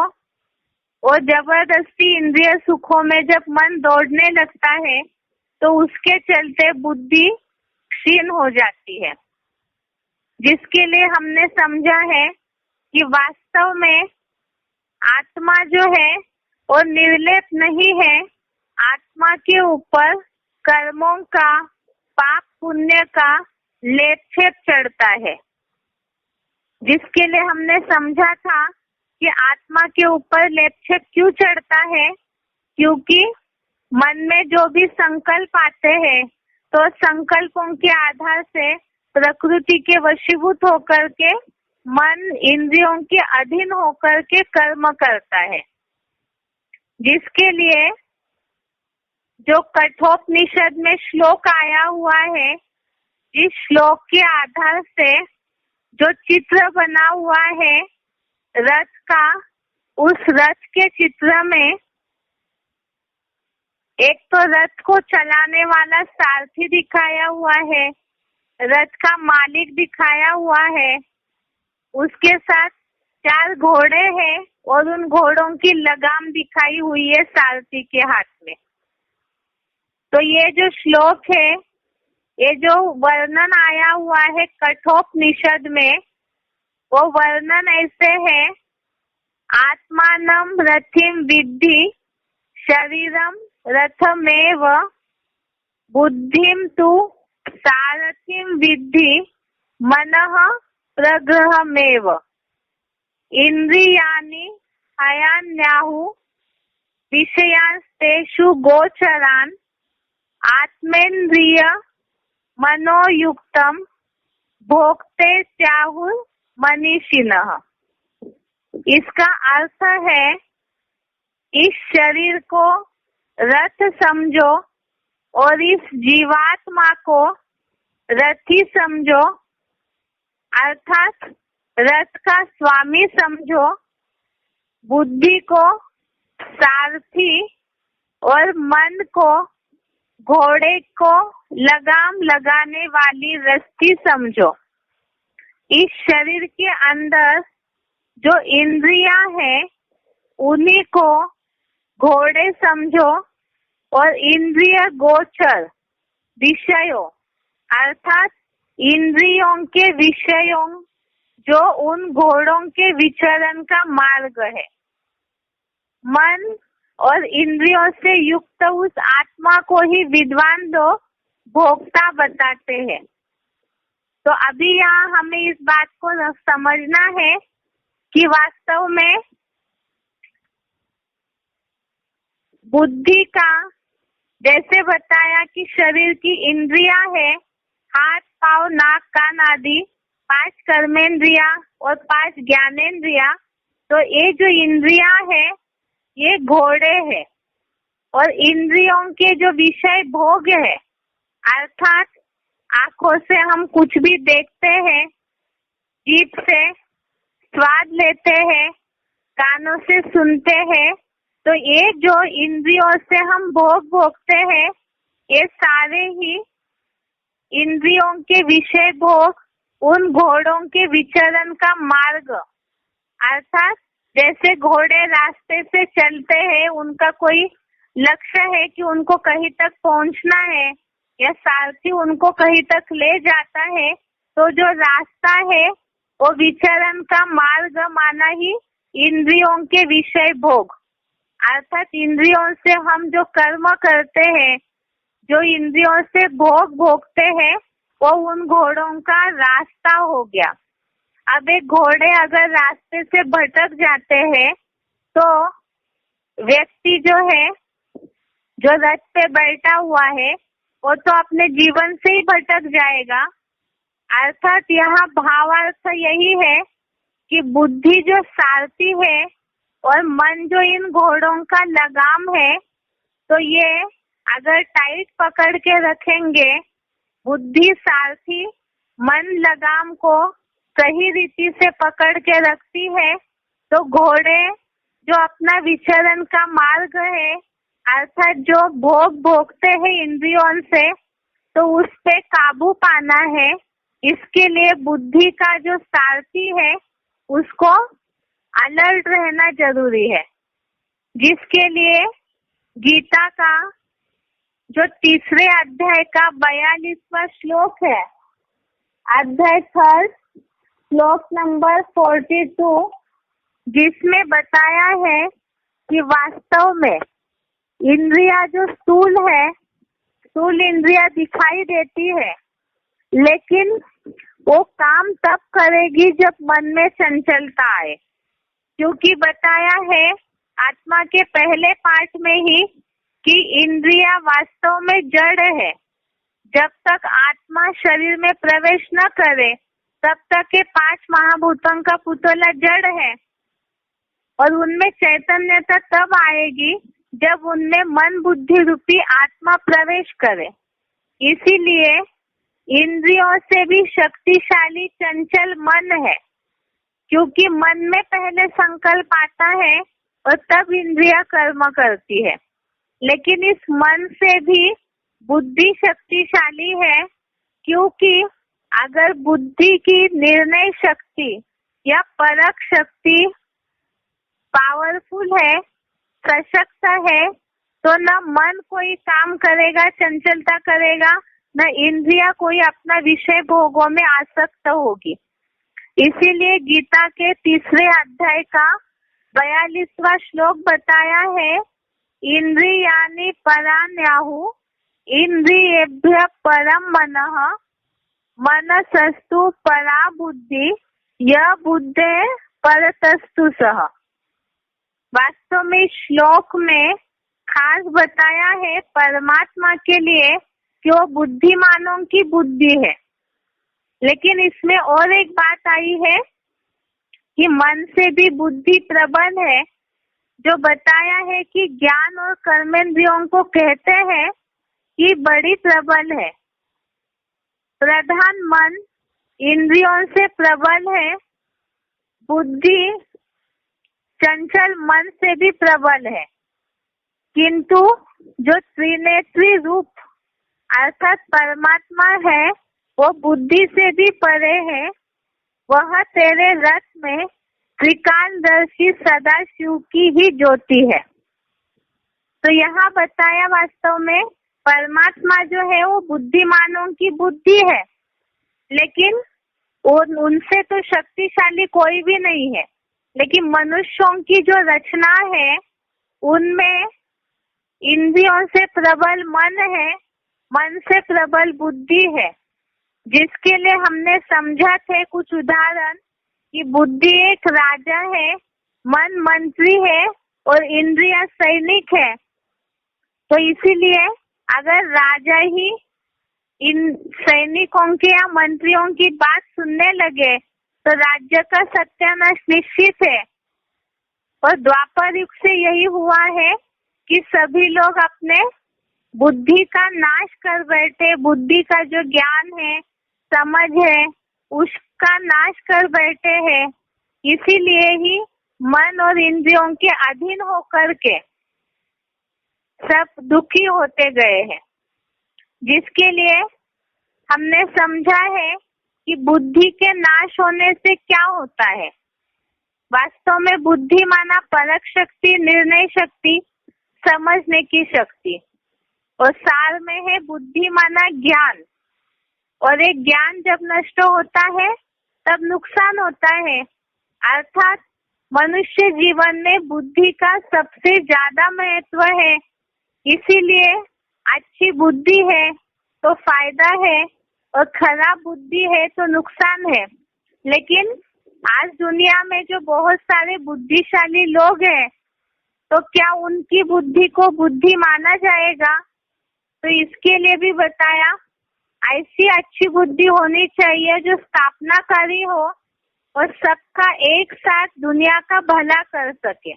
और जबरदस्ती इंद्रिय सुखों में जब मन दौड़ने लगता है तो उसके चलते बुद्धि क्षीण हो जाती है। जिसके लिए हमने समझा है कि वास्तव में आत्मा जो है वो निर्लेप नहीं है। आत्मा के ऊपर कर्मों का, पाप पुण्य का लेप-छेप चढ़ता है। जिसके लिए हमने समझा था कि आत्मा के ऊपर लेप-छेप क्यों चढ़ता है, क्योंकि मन में जो भी संकल्प आते हैं तो संकल्पों के आधार से प्रकृति के वशीभूत होकर के मन इंद्रियों के अधीन होकर के कर्म करता है। जिसके लिए जो कठोपनिषद में श्लोक आया हुआ है, इस श्लोक के आधार से जो चित्र बना हुआ है रथ का, उस रथ के चित्र में एक तो रथ को चलाने वाला सारथी दिखाया हुआ है, रथ का मालिक दिखाया हुआ है, उसके साथ 4 घोड़े हैं और उन घोड़ों की लगाम दिखाई हुई है सारथी के हाथ में। तो ये जो श्लोक है, ये जो वर्णन आया हुआ है कठोपनिषद में, वो वर्णन ऐसे है, आत्मानं रथिं विद्धि शरीरम रथमेव बुद्धिं तु सारथिं विद्धि मनः प्रग्रहमेव इंद्रियाणि हयान्याहु विषयांस्तेषु गोचरान् आत्मेन्द्रिय मनोयुक्तम भोक्ते त्याहुर मनीषिणः। इसका अर्थ है इस शरीर को रथ समझो और इस जीवात्मा को रथी समझो, अर्थात रथ का स्वामी समझो, बुद्धि को सारथी और मन को, घोड़े को लगाम लगाने वाली रस्सी समझो। इस शरीर के अंदर जो इंद्रियां हैं उन्हीं को घोड़े समझो और इंद्रिय गोचर विषयों, अर्थात इंद्रियों के विषयों जो उन घोड़ों के विचरण का मार्ग है। मन और इंद्रियों से युक्त उस आत्मा को ही विद्वान लोग भोक्ता बताते हैं। तो अभी यहाँ हमें इस बात को समझना है कि वास्तव में बुद्धि का, जैसे बताया कि शरीर की इंद्रियां है, हाथ, पाँव, नाक, कान आदि 5 कर्मेंद्रिया और 5 ज्ञानेंद्रिया। तो ये जो इंद्रियां है ये घोड़े है और इंद्रियों के जो विषय भोग है, अर्थात आंखों से हम कुछ भी देखते हैं, जीभ से स्वाद लेते हैं, कानों से सुनते हैं, तो ये जो इंद्रियों से हम भोग भोगते हैं, ये सारे ही इंद्रियों के विषय भोग उन घोड़ों के विचरण का मार्ग, अर्थात जैसे घोड़े रास्ते से चलते हैं, उनका कोई लक्ष्य है कि उनको कहीं तक पहुंचना है या सारथी उनको कहीं तक ले जाता है, तो जो रास्ता है वो विचरण का मार्ग माना ही इंद्रियों के विषय भोग, अर्थात इंद्रियों से हम जो कर्म करते हैं, जो इंद्रियों से भोग भोगते हैं, वो उन घोड़ों का रास्ता हो गया। अब एक घोड़े अगर रास्ते से भटक जाते हैं तो व्यक्ति जो है, जो रथ पे बैठा हुआ है, वो तो अपने जीवन से ही भटक जाएगा। अर्थात यहाँ भावार्थ यही है कि बुद्धि जो सारथी है और मन जो इन घोड़ों का लगाम है, तो ये अगर टाइट पकड़ के रखेंगे, बुद्धि सारथी मन लगाम को सही रीति से पकड़ के रखती है, तो घोड़े जो अपना विचरण का मार्ग है, अर्थात जो भोग भोगते हैं इंद्रियों से, तो उस पे काबू पाना है। इसके लिए बुद्धि का जो सारथी है उसको अलर्ट रहना जरूरी है, जिसके लिए गीता का जो तीसरे अध्याय का 42वां श्लोक है, अध्याय 3 श्लोक नंबर 42, जिसमें बताया है कि वास्तव में इंद्रिया जो स्थूल है, स्थूल इंद्रिया दिखाई देती है, लेकिन वो काम तब करेगी जब मन में चंचलता आए, क्योंकि बताया है आत्मा के पहले पाठ में ही कि इंद्रिया वास्तव में जड़ है। जब तक आत्मा शरीर में प्रवेश न करे तब तक के 5 महाभूतों का पुतला जड़ है, और उनमें चैतन्यता तब आएगी जब उनमें मन बुद्धि रूपी आत्मा प्रवेश करे। इसीलिए इंद्रियों से भी शक्तिशाली चंचल मन है, क्योंकि मन में पहले संकल्प आता है और तब इंद्रिया कर्म करती है। लेकिन इस मन से भी बुद्धि शक्तिशाली है, क्योंकि अगर बुद्धि की निर्णय शक्ति या परख शक्ति पावरफुल है, सशक्त है, तो न मन कोई काम करेगा, चंचलता करेगा, न इंद्रिया कोई अपना विषय भोगों में आसक्त होगी। इसीलिए गीता के तीसरे अध्याय का 42वां श्लोक बताया है, इंद्रियाणि पराण्याहु इंद्रियेभ्यः परम मनः मनसस्तु परा बुद्धि य बुद्धे परतस्तु सः। वास्तव में श्लोक में खास बताया है परमात्मा के लिए कि वो बुद्धिमानों की बुद्धि है। लेकिन इसमें और एक बात आई है कि मन से भी बुद्धि प्रबल है, जो बताया है कि ज्ञान और कर्मेंद्रियों को कहते हैं कि बड़ी प्रबल है। प्रधान मन इंद्रियों से प्रबल है, बुद्धि चंचल मन से भी प्रबल है, किंतु जो त्रिनेत्री रूप अर्थात परमात्मा है वो बुद्धि से भी परे है। वह तेरे रथ में त्रिकालदर्शी सदाशिव की ही ज्योति है। तो यहाँ बताया वास्तव में परमात्मा जो है वो बुद्धिमानों की बुद्धि है, लेकिन उनसे तो शक्तिशाली कोई भी नहीं है। लेकिन मनुष्यों की जो रचना है उनमें इंद्रियों से प्रबल मन है, मन से प्रबल बुद्धि है, जिसके लिए हमने समझा थे कुछ उदाहरण कि बुद्धि एक राजा है, मन मंत्री है और इंद्रिया सैनिक है। तो इसीलिए अगर राजा ही इन सैनिकों के या मंत्रियों की बात सुनने लगे तो राज्य का सत्यानाश निश्चित है। और द्वापर युग से यही हुआ है कि सभी लोग अपने बुद्धि का नाश कर बैठे, बुद्धि का जो ज्ञान है, समझ है, उसका नाश कर बैठे हैं। इसीलिए ही मन और इंद्रियों के अधीन होकर के सब दुखी होते गए हैं, जिसके लिए हमने समझा है कि बुद्धि के नाश होने से क्या होता है। वास्तव में बुद्धि माना परख शक्ति, निर्णय शक्ति, समझने की शक्ति, और सार में है बुद्धि माना ज्ञान। और एक ज्ञान जब नष्ट होता है तब नुकसान होता है। अर्थात मनुष्य जीवन में बुद्धि का सबसे ज्यादा महत्व है। इसीलिए अच्छी बुद्धि है तो फायदा है और खराब बुद्धि है तो नुकसान है। लेकिन आज दुनिया में जो बहुत सारे बुद्धिशाली लोग हैं, तो क्या उनकी बुद्धि को बुद्धि माना जाएगा? तो इसके लिए भी बताया, ऐसी अच्छी बुद्धि होनी चाहिए जो स्थापनाकारी हो और सबका एक साथ दुनिया का भला कर सके।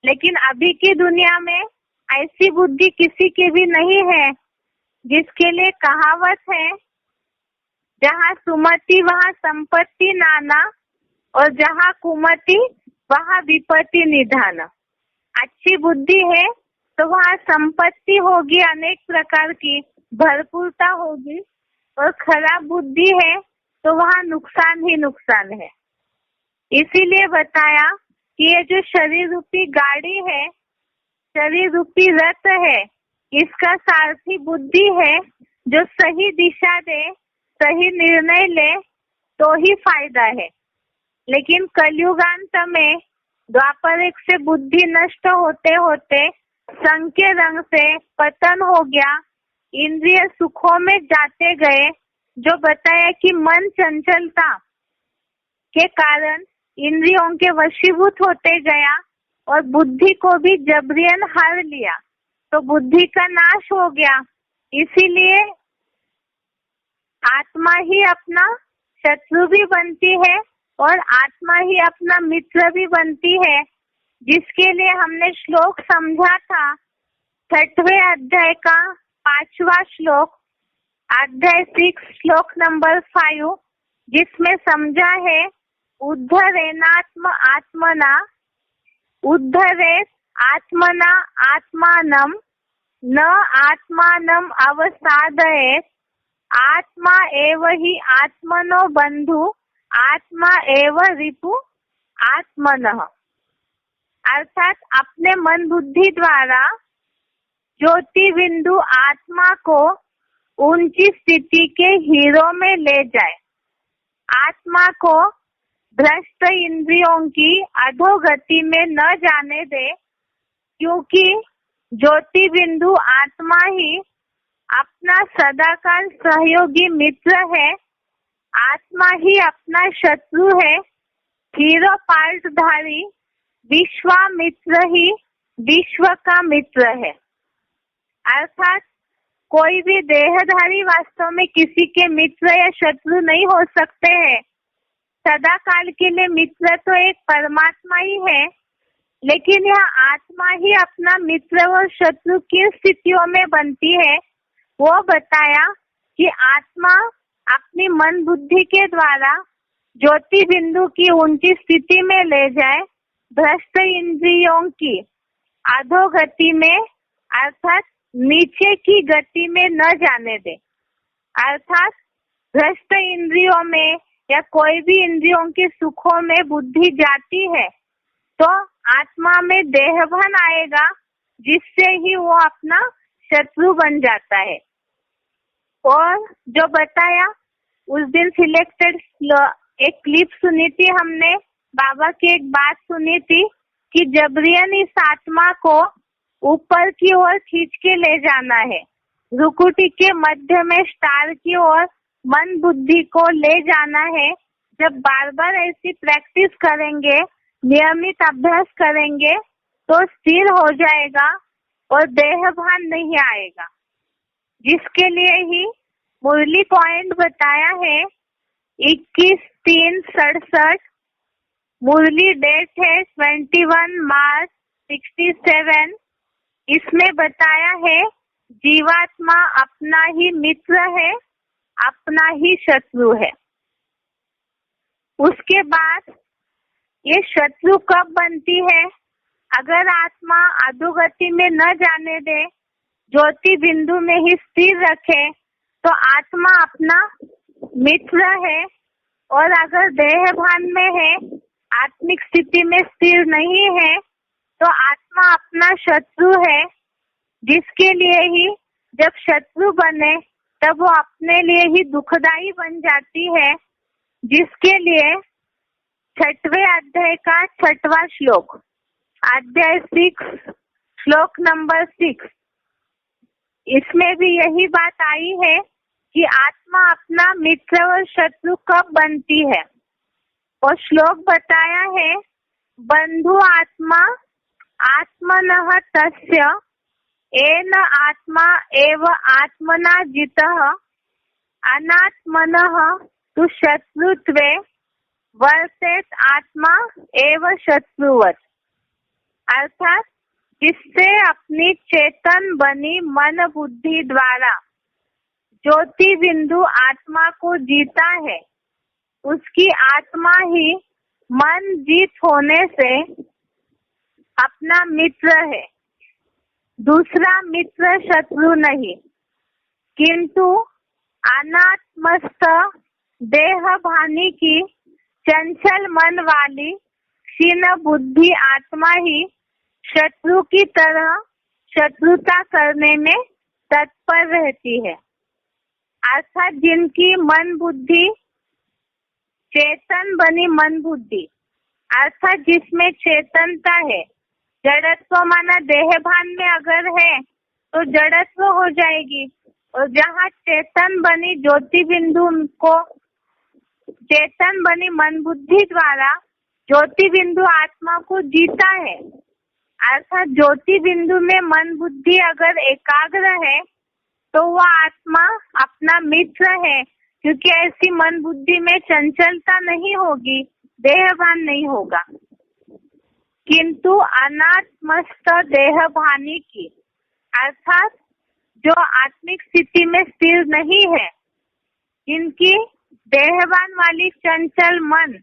लेकिन अभी की दुनिया में ऐसी बुद्धि किसी की भी नहीं है, जिसके लिए कहावत है, जहाँ सुमति वहाँ संपत्ति नाना और जहाँ कुमति वहाँ विपत्ति निधान। अच्छी बुद्धि है तो वहाँ संपत्ति होगी, अनेक प्रकार की भरपूरता होगी, और खराब बुद्धि है तो वहाँ नुकसान ही नुकसान है। इसीलिए बताया कि ये जो शरीर रूपी गाड़ी है, शरीर रूपी रथ है, इसका सारथी बुद्धि है, जो सही दिशा दे, सही निर्णय ले तो ही फायदा है। लेकिन कलयुगांत में द्वापर युग से बुद्धि नष्ट होते होते संग के रंग से पतन हो गया, इंद्रिय सुखों में जाते गए। जो बताया कि मन चंचलता के कारण इंद्रियों के वशीभूत होते गया और बुद्धि को भी जबरियन हार लिया, तो बुद्धि का नाश हो गया। इसीलिए आत्मा ही अपना शत्रु भी बनती है और आत्मा ही अपना मित्र भी बनती है, जिसके लिए हमने श्लोक समझा था 6वें अध्याय का 5वां श्लोक, अध्याय 6 श्लोक नंबर 5, जिसमें समझा है, उद्धरेनात्म आत्मना उद्धरेत आत्मना आत्मानम न आत्मानम अवसादयेत आत्मा एव ही आत्मनो बंधु आत्मा एव रिपु आत्मनः। अर्थात अपने मन बुद्धि द्वारा ज्योति बिंदु आत्मा को ऊंची स्थिति के हीरो में ले जाए, आत्मा को भ्रष्ट इंद्रियों की अधोगति में न जाने दे, क्योंकि ज्योति बिंदु आत्मा ही अपना सदाकाल सहयोगी मित्र है, आत्मा ही अपना शत्रु है। हीरो पार्टधारी विश्वामित्र ही विश्व का मित्र है। अर्थात कोई भी देहधारी वास्तव में किसी के मित्र या शत्रु नहीं हो सकते हैं। सदा काल के लिए मित्र तो एक परमात्मा ही है, लेकिन यह आत्मा ही अपना मित्र और शत्रु किन स्थितियों में बनती है, वो बताया कि आत्मा अपनी मन बुद्धि के द्वारा ज्योति बिंदु की ऊंची स्थिति में ले जाए, भ्रष्ट इंद्रियों की अधोगति में अर्थात नीचे की गति में न जाने दे। अर्थात भ्रष्ट इंद्रियों में या कोई भी इंद्रियों के सुखों में बुद्धि जाती है तो आत्मा में देहभान आएगा, जिससे ही वो अपना शत्रु बन जाता है। और जो बताया उस दिन सिलेक्टेड एक क्लिप सुनी थी हमने, बाबा की एक बात सुनी थी कि जबरियन इस आत्मा को ऊपर की ओर खींच के ले जाना है, रुकुटी के मध्य में स्टार की ओर मन बुद्धि को ले जाना है। जब बार बार ऐसी प्रैक्टिस करेंगे, नियमित अभ्यास करेंगे तो स्थिर हो जाएगा और देहभान नहीं आएगा, जिसके लिए ही मुरली पॉइंट बताया है 21/3/67। मुरली डेट है 21 मार्च 67। इसमें बताया है जीवात्मा अपना ही मित्र है, अपना ही शत्रु है। उसके बाद ये शत्रु कब बनती है? अगर आत्मा अधोगति में न जाने दे, ज्योति बिंदु में ही स्थिर रखे, तो आत्मा अपना मित्र है। और अगर देह भान में है, आत्मिक स्थिति में स्थिर नहीं है, तो आत्मा अपना शत्रु है, जिसके लिए ही जब शत्रु बने तब वो अपने लिए ही दुखदाई बन जाती है। जिसके लिए 6वें अध्याय का 6वां श्लोक, अध्याय 6 श्लोक नंबर 6, इसमें भी यही बात आई है कि आत्मा अपना मित्र और शत्रु कब बनती है। और श्लोक बताया है, बंधु आत्मा आत्मनः तस्य येन आत्मा एव आत्मना जितः अनात्मनः तु शत्रुत्वे वर्तेत आत्मा एव शत्रुवत्। अर्थात जिससे अपनी चेतन बनी मन बुद्धि द्वारा ज्योति बिंदु आत्मा को जीता है, उसकी आत्मा ही मन जीत होने से अपना मित्र है, दूसरा मित्र शत्रु नहीं। किंतु अनात्मस्थ देह भानी की चंचल मन वाली क्षीण बुद्धि आत्मा ही शत्रु की तरह शत्रुता करने में तत्पर रहती है। अर्थात जिनकी मन बुद्धि चेतन बनी मन बुद्धि, अर्थात जिसमें चेतनता है, जड़त्व माना देह भान में अगर है तो जड़त्व हो जाएगी। और जहाँ चेतन बनी ज्योति बिंदु को चेतन बनी मन बुद्धि द्वारा ज्योति बिंदु आत्मा को जीता है, अर्थात ज्योति बिंदु में मन बुद्धि अगर एकाग्र है तो वह आत्मा अपना मित्र है, क्योंकि ऐसी मन बुद्धि में चंचलता नहीं होगी, देह भान नहीं होगा। किंतु अनात्मस्थ देह भानी की, अर्थात जो आत्मिक स्थिति में स्थिर नहीं है, जिनकी देहवान वाली चंचल मन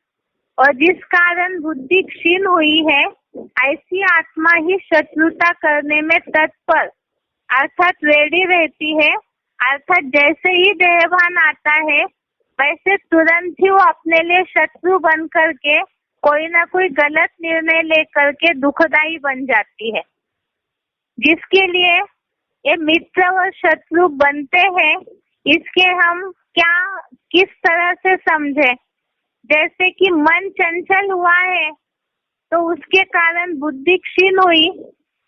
और जिस कारण बुद्धि क्षीण हुई है, ऐसी आत्मा ही शत्रुता करने में तत्पर अर्थात रेडी रहती है। अर्थात जैसे ही देहभान आता है वैसे तुरंत ही वो अपने लिए शत्रु बन करके कोई ना कोई गलत निर्णय लेकर के दुखदाई बन जाती है, जिसके लिए ये मित्र और शत्रु बनते हैं। इसके हम किस तरह से समझे, जैसे कि मन चंचल हुआ है तो उसके कारण बुद्धि क्षीण हुई,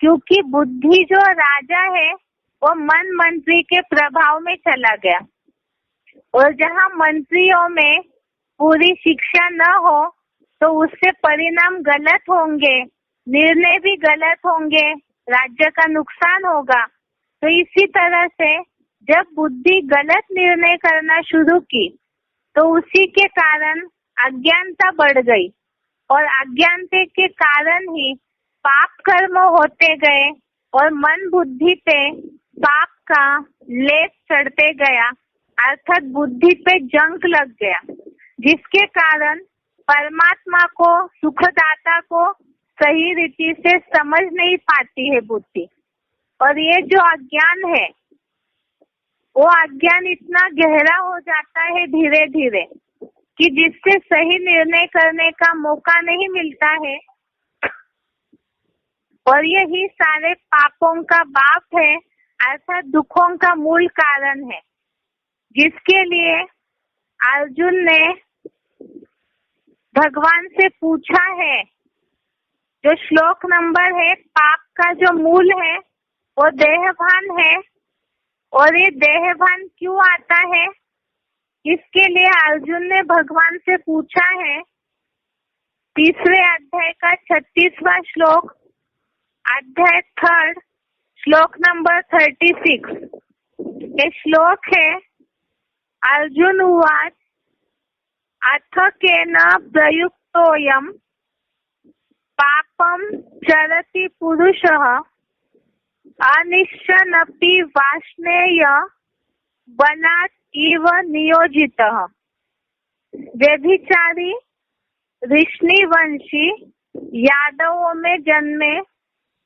क्योंकि बुद्धि जो राजा है वो मन मंत्री के प्रभाव में चला गया। और जहाँ मंत्रियों में पूरी शिक्षा न हो तो उससे परिणाम गलत होंगे, निर्णय भी गलत होंगे, राज्य का नुकसान होगा। तो इसी तरह से जब बुद्धि गलत निर्णय करना शुरू की तो उसी के कारण अज्ञानता बढ़ गई और अज्ञानता के कारण ही पाप कर्म होते गए और मन बुद्धि पे पाप का लेप चढ़ते गया, अर्थात बुद्धि पे जंक लग गया, जिसके कारण परमात्मा को सुखदाता को सही रीति से समझ नहीं पाती है बुद्धि। और ये जो अज्ञान है वो अज्ञान इतना गहरा हो जाता है धीरे धीरे कि जिससे सही निर्णय करने का मौका नहीं मिलता है। और यही सारे पापों का बाप है, अर्थात दुखों का मूल कारण है, जिसके लिए अर्जुन ने भगवान से पूछा है। जो श्लोक नंबर है, पाप का जो मूल है वो देहभान है। और ये देहभान क्यों आता है, इसके लिए अर्जुन ने भगवान से पूछा है। 3वें अध्याय का 36वां श्लोक, अध्याय 3 श्लोक नंबर 36। ये श्लोक है, अर्जुन उवाच अथ केन प्रयुक्तोऽयं पापं चरति पुरुषः अनिश्चनपि वाष्णेय वनात् इव नियोजितः। व्यभिचारी ऋषिवंशी यादवों में जन्मे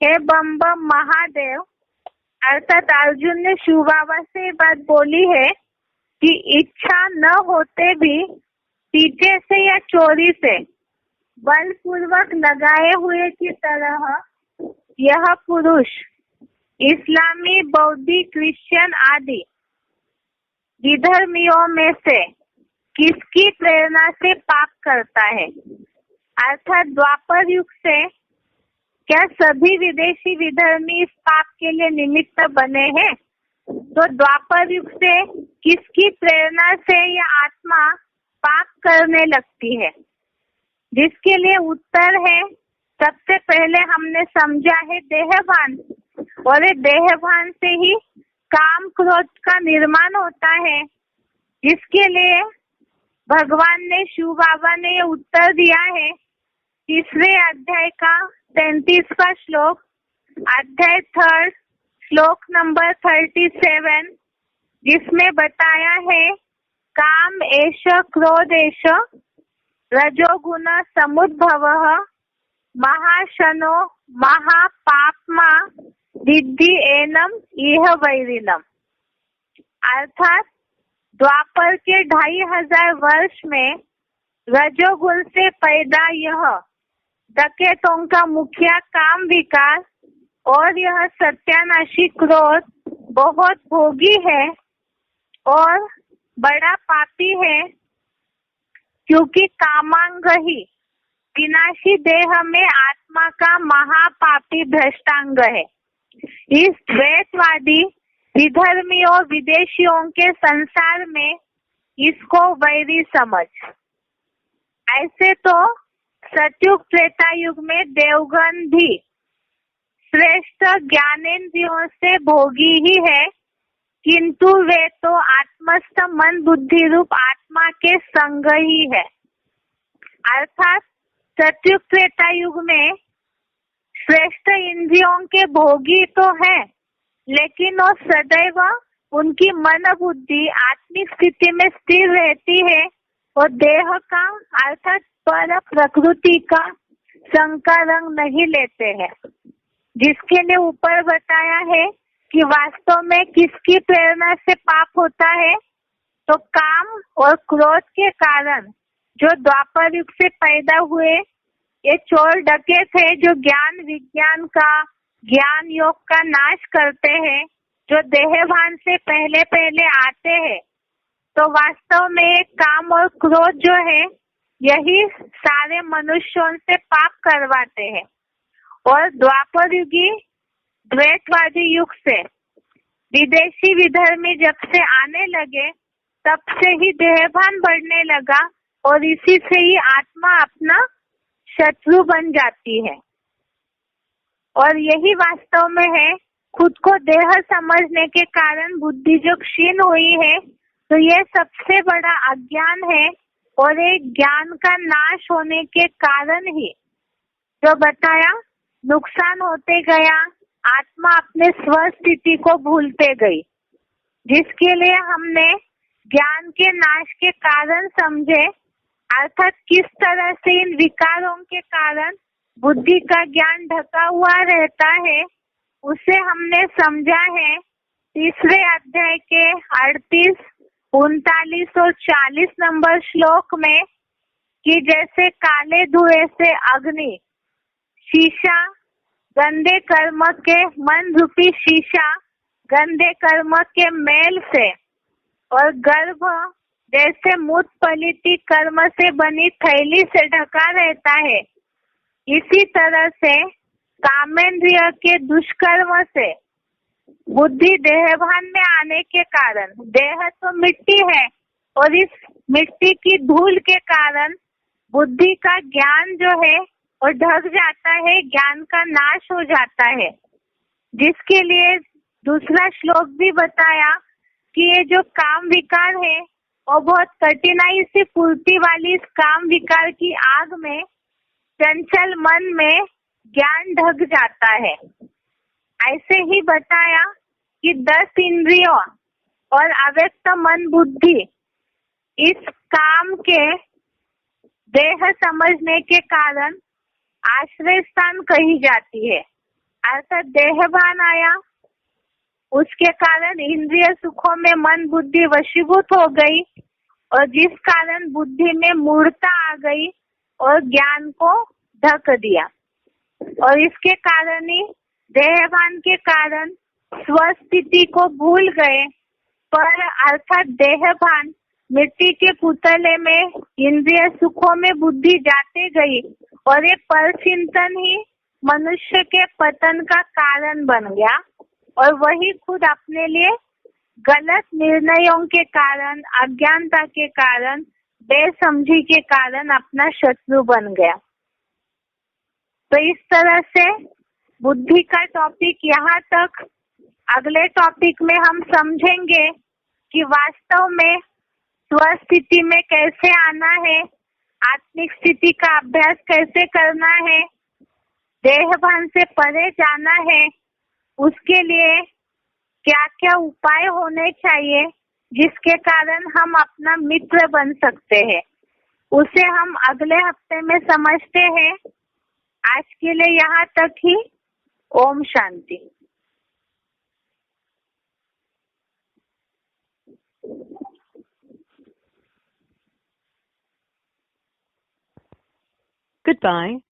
हे बम बम महादेव। अर्थात अर्जुन ने शिव बाबा से ये बात बोली है कि इच्छा न होते भी पीछे से या चोरी से बलपूर्वक लगाए हुए की तरह यह पुरुष इस्लामी, बौद्धिक, क्रिश्चियन आदि विधर्मियों में से किसकी प्रेरणा से पाप करता है। अर्थात द्वापर युग से क्या सभी विदेशी विधर्मी इस पाप के लिए निमित्त बने हैं? तो द्वापर युग से किसकी प्रेरणा से यह आत्मा पाप करने लगती है? जिसके लिए उत्तर है, सबसे पहले हमने समझा है देहभान, और देहभान से ही काम क्रोध का निर्माण होता है, जिसके लिए भगवान ने, शिव बाबा ने ये उत्तर दिया है। तीसरे अध्याय का 33वां श्लोक, अध्याय 3 श्लोक नंबर 37, जिसमें बताया है काम एष क्रोध एष रजोगुण समुद्भवः महाशनो महापापमा विद्धि एनम इह वैरिणम। अर्थात द्वापर के 2500 वर्ष में रजोगुण से पैदा यह डकैतों का मुखिया काम विकार और यह सत्यानाशी क्रोध बहुत भोगी है और बड़ा पापी है, क्योंकि कामांग ही विनाशी देह में आत्मा का महापापी भ्रष्टांग है। इस द्वैतवादी विधर्मियों विदेशियों के संसार में इसको वैरी समझ। ऐसे तो सतयुग त्रेता युग में देवगण भी श्रेष्ठ ज्ञानेंद्रियों से भोगी ही है, किंतु वे तो आत्मस्थ मन बुद्धि रूप आत्मा के संग ही है। अर्थात सतयुग त्रेता युग में श्रेष्ठ इंद्रियों के भोगी तो है, लेकिन वो सदैव उनकी मन बुद्धि आत्मिक स्थिति में स्थिर रहती है और देह का अर्थात पर प्रकृति का संकरंग नहीं लेते हैं। जिसके लिए ऊपर बताया है कि वास्तव में किसकी प्रेरणा से पाप होता है, तो काम और क्रोध के कारण जो द्वापर युग से पैदा हुए ये चोर डकैत थे, जो ज्ञान विज्ञान का ज्ञान योग का नाश करते हैं, जो देहभान से पहले पहले आते हैं, तो वास्तव में काम और क्रोध जो है यही सारे मनुष्यों से पाप करवाते हैं। और द्वापर युगी द्वैतवादी युग से विदेशी विधर्मी जब से आने लगे, तब से ही देहभान बढ़ने लगा और इसी से ही आत्मा अपना शत्रु बन जाती है। और यही वास्तव में है, खुद को देह समझने के कारण बुद्धि जो क्षीण हुई है, तो ये सबसे बड़ा अज्ञान है और एक ज्ञान का नाश होने के कारण ही जो बताया नुकसान होते गया, आत्मा अपने स्व स्थिति को भूलते गई। जिसके लिए हमने ज्ञान के नाश के कारण समझे, अर्थात किस तरह से इन विकारों के कारण बुद्धि का ज्ञान ढका हुआ रहता है, उसे हमने समझा है तीसरे अध्याय के 38, 39 और 40 नंबर श्लोक में कि जैसे काले धुएं से अग्नि शीशा गंदे कर्म के मन रूपी शीशा गंदे कर्म के मेल से और गर्भ जैसे मूत पलिती कर्म से बनी थैली से ढका रहता है, इसी तरह से कामेंद्रिय के दुष्कर्म से बुद्धि देहभान में आने के कारण, देह तो मिट्टी है और इस मिट्टी की धूल के कारण बुद्धि का ज्ञान जो है और ढक जाता है, ज्ञान का नाश हो जाता है। जिसके लिए दूसरा श्लोक भी बताया कि ये जो काम विकार है और बहुत कठिनाई से पूर्ति वाली इस काम विकार की आग में चंचल मन में ज्ञान ढक जाता है। ऐसे ही बताया कि 10 इंद्रियों और अव्यक्त मन बुद्धि इस काम के देह समझने के कारण आश्रय स्थान कही जाती है। अर्थात देहभान आया, उसके कारण इंद्रिय सुखों में मन बुद्धि वशीभूत हो गई और जिस कारण बुद्धि में मूढ़ता आ गई और ज्ञान को ढक दिया और इसके कारण ही देहभान के कारण स्वस्थिति को भूल गए। पर अर्थात देहभान मिट्टी के पुतले में इंद्रिय सुखों में बुद्धि जाते गई और ये पर चिंतन ही मनुष्य के पतन का कारण बन गया और वही खुद अपने लिए गलत निर्णयों के कारण, अज्ञानता के कारण, बेसमझी के कारण अपना शत्रु बन गया। तो इस तरह से बुद्धि का टॉपिक यहाँ तक। अगले टॉपिक में हम समझेंगे कि वास्तव में स्वस्थिति में कैसे आना है, आत्मिक स्थिति का अभ्यास कैसे करना है, देहभान से परे जाना है, उसके लिए क्या क्या उपाय होने चाहिए जिसके कारण हम अपना मित्र बन सकते हैं, उसे हम अगले हफ्ते में समझते हैं। आज के लिए यहाँ तक ही। ओम शांति। Goodbye.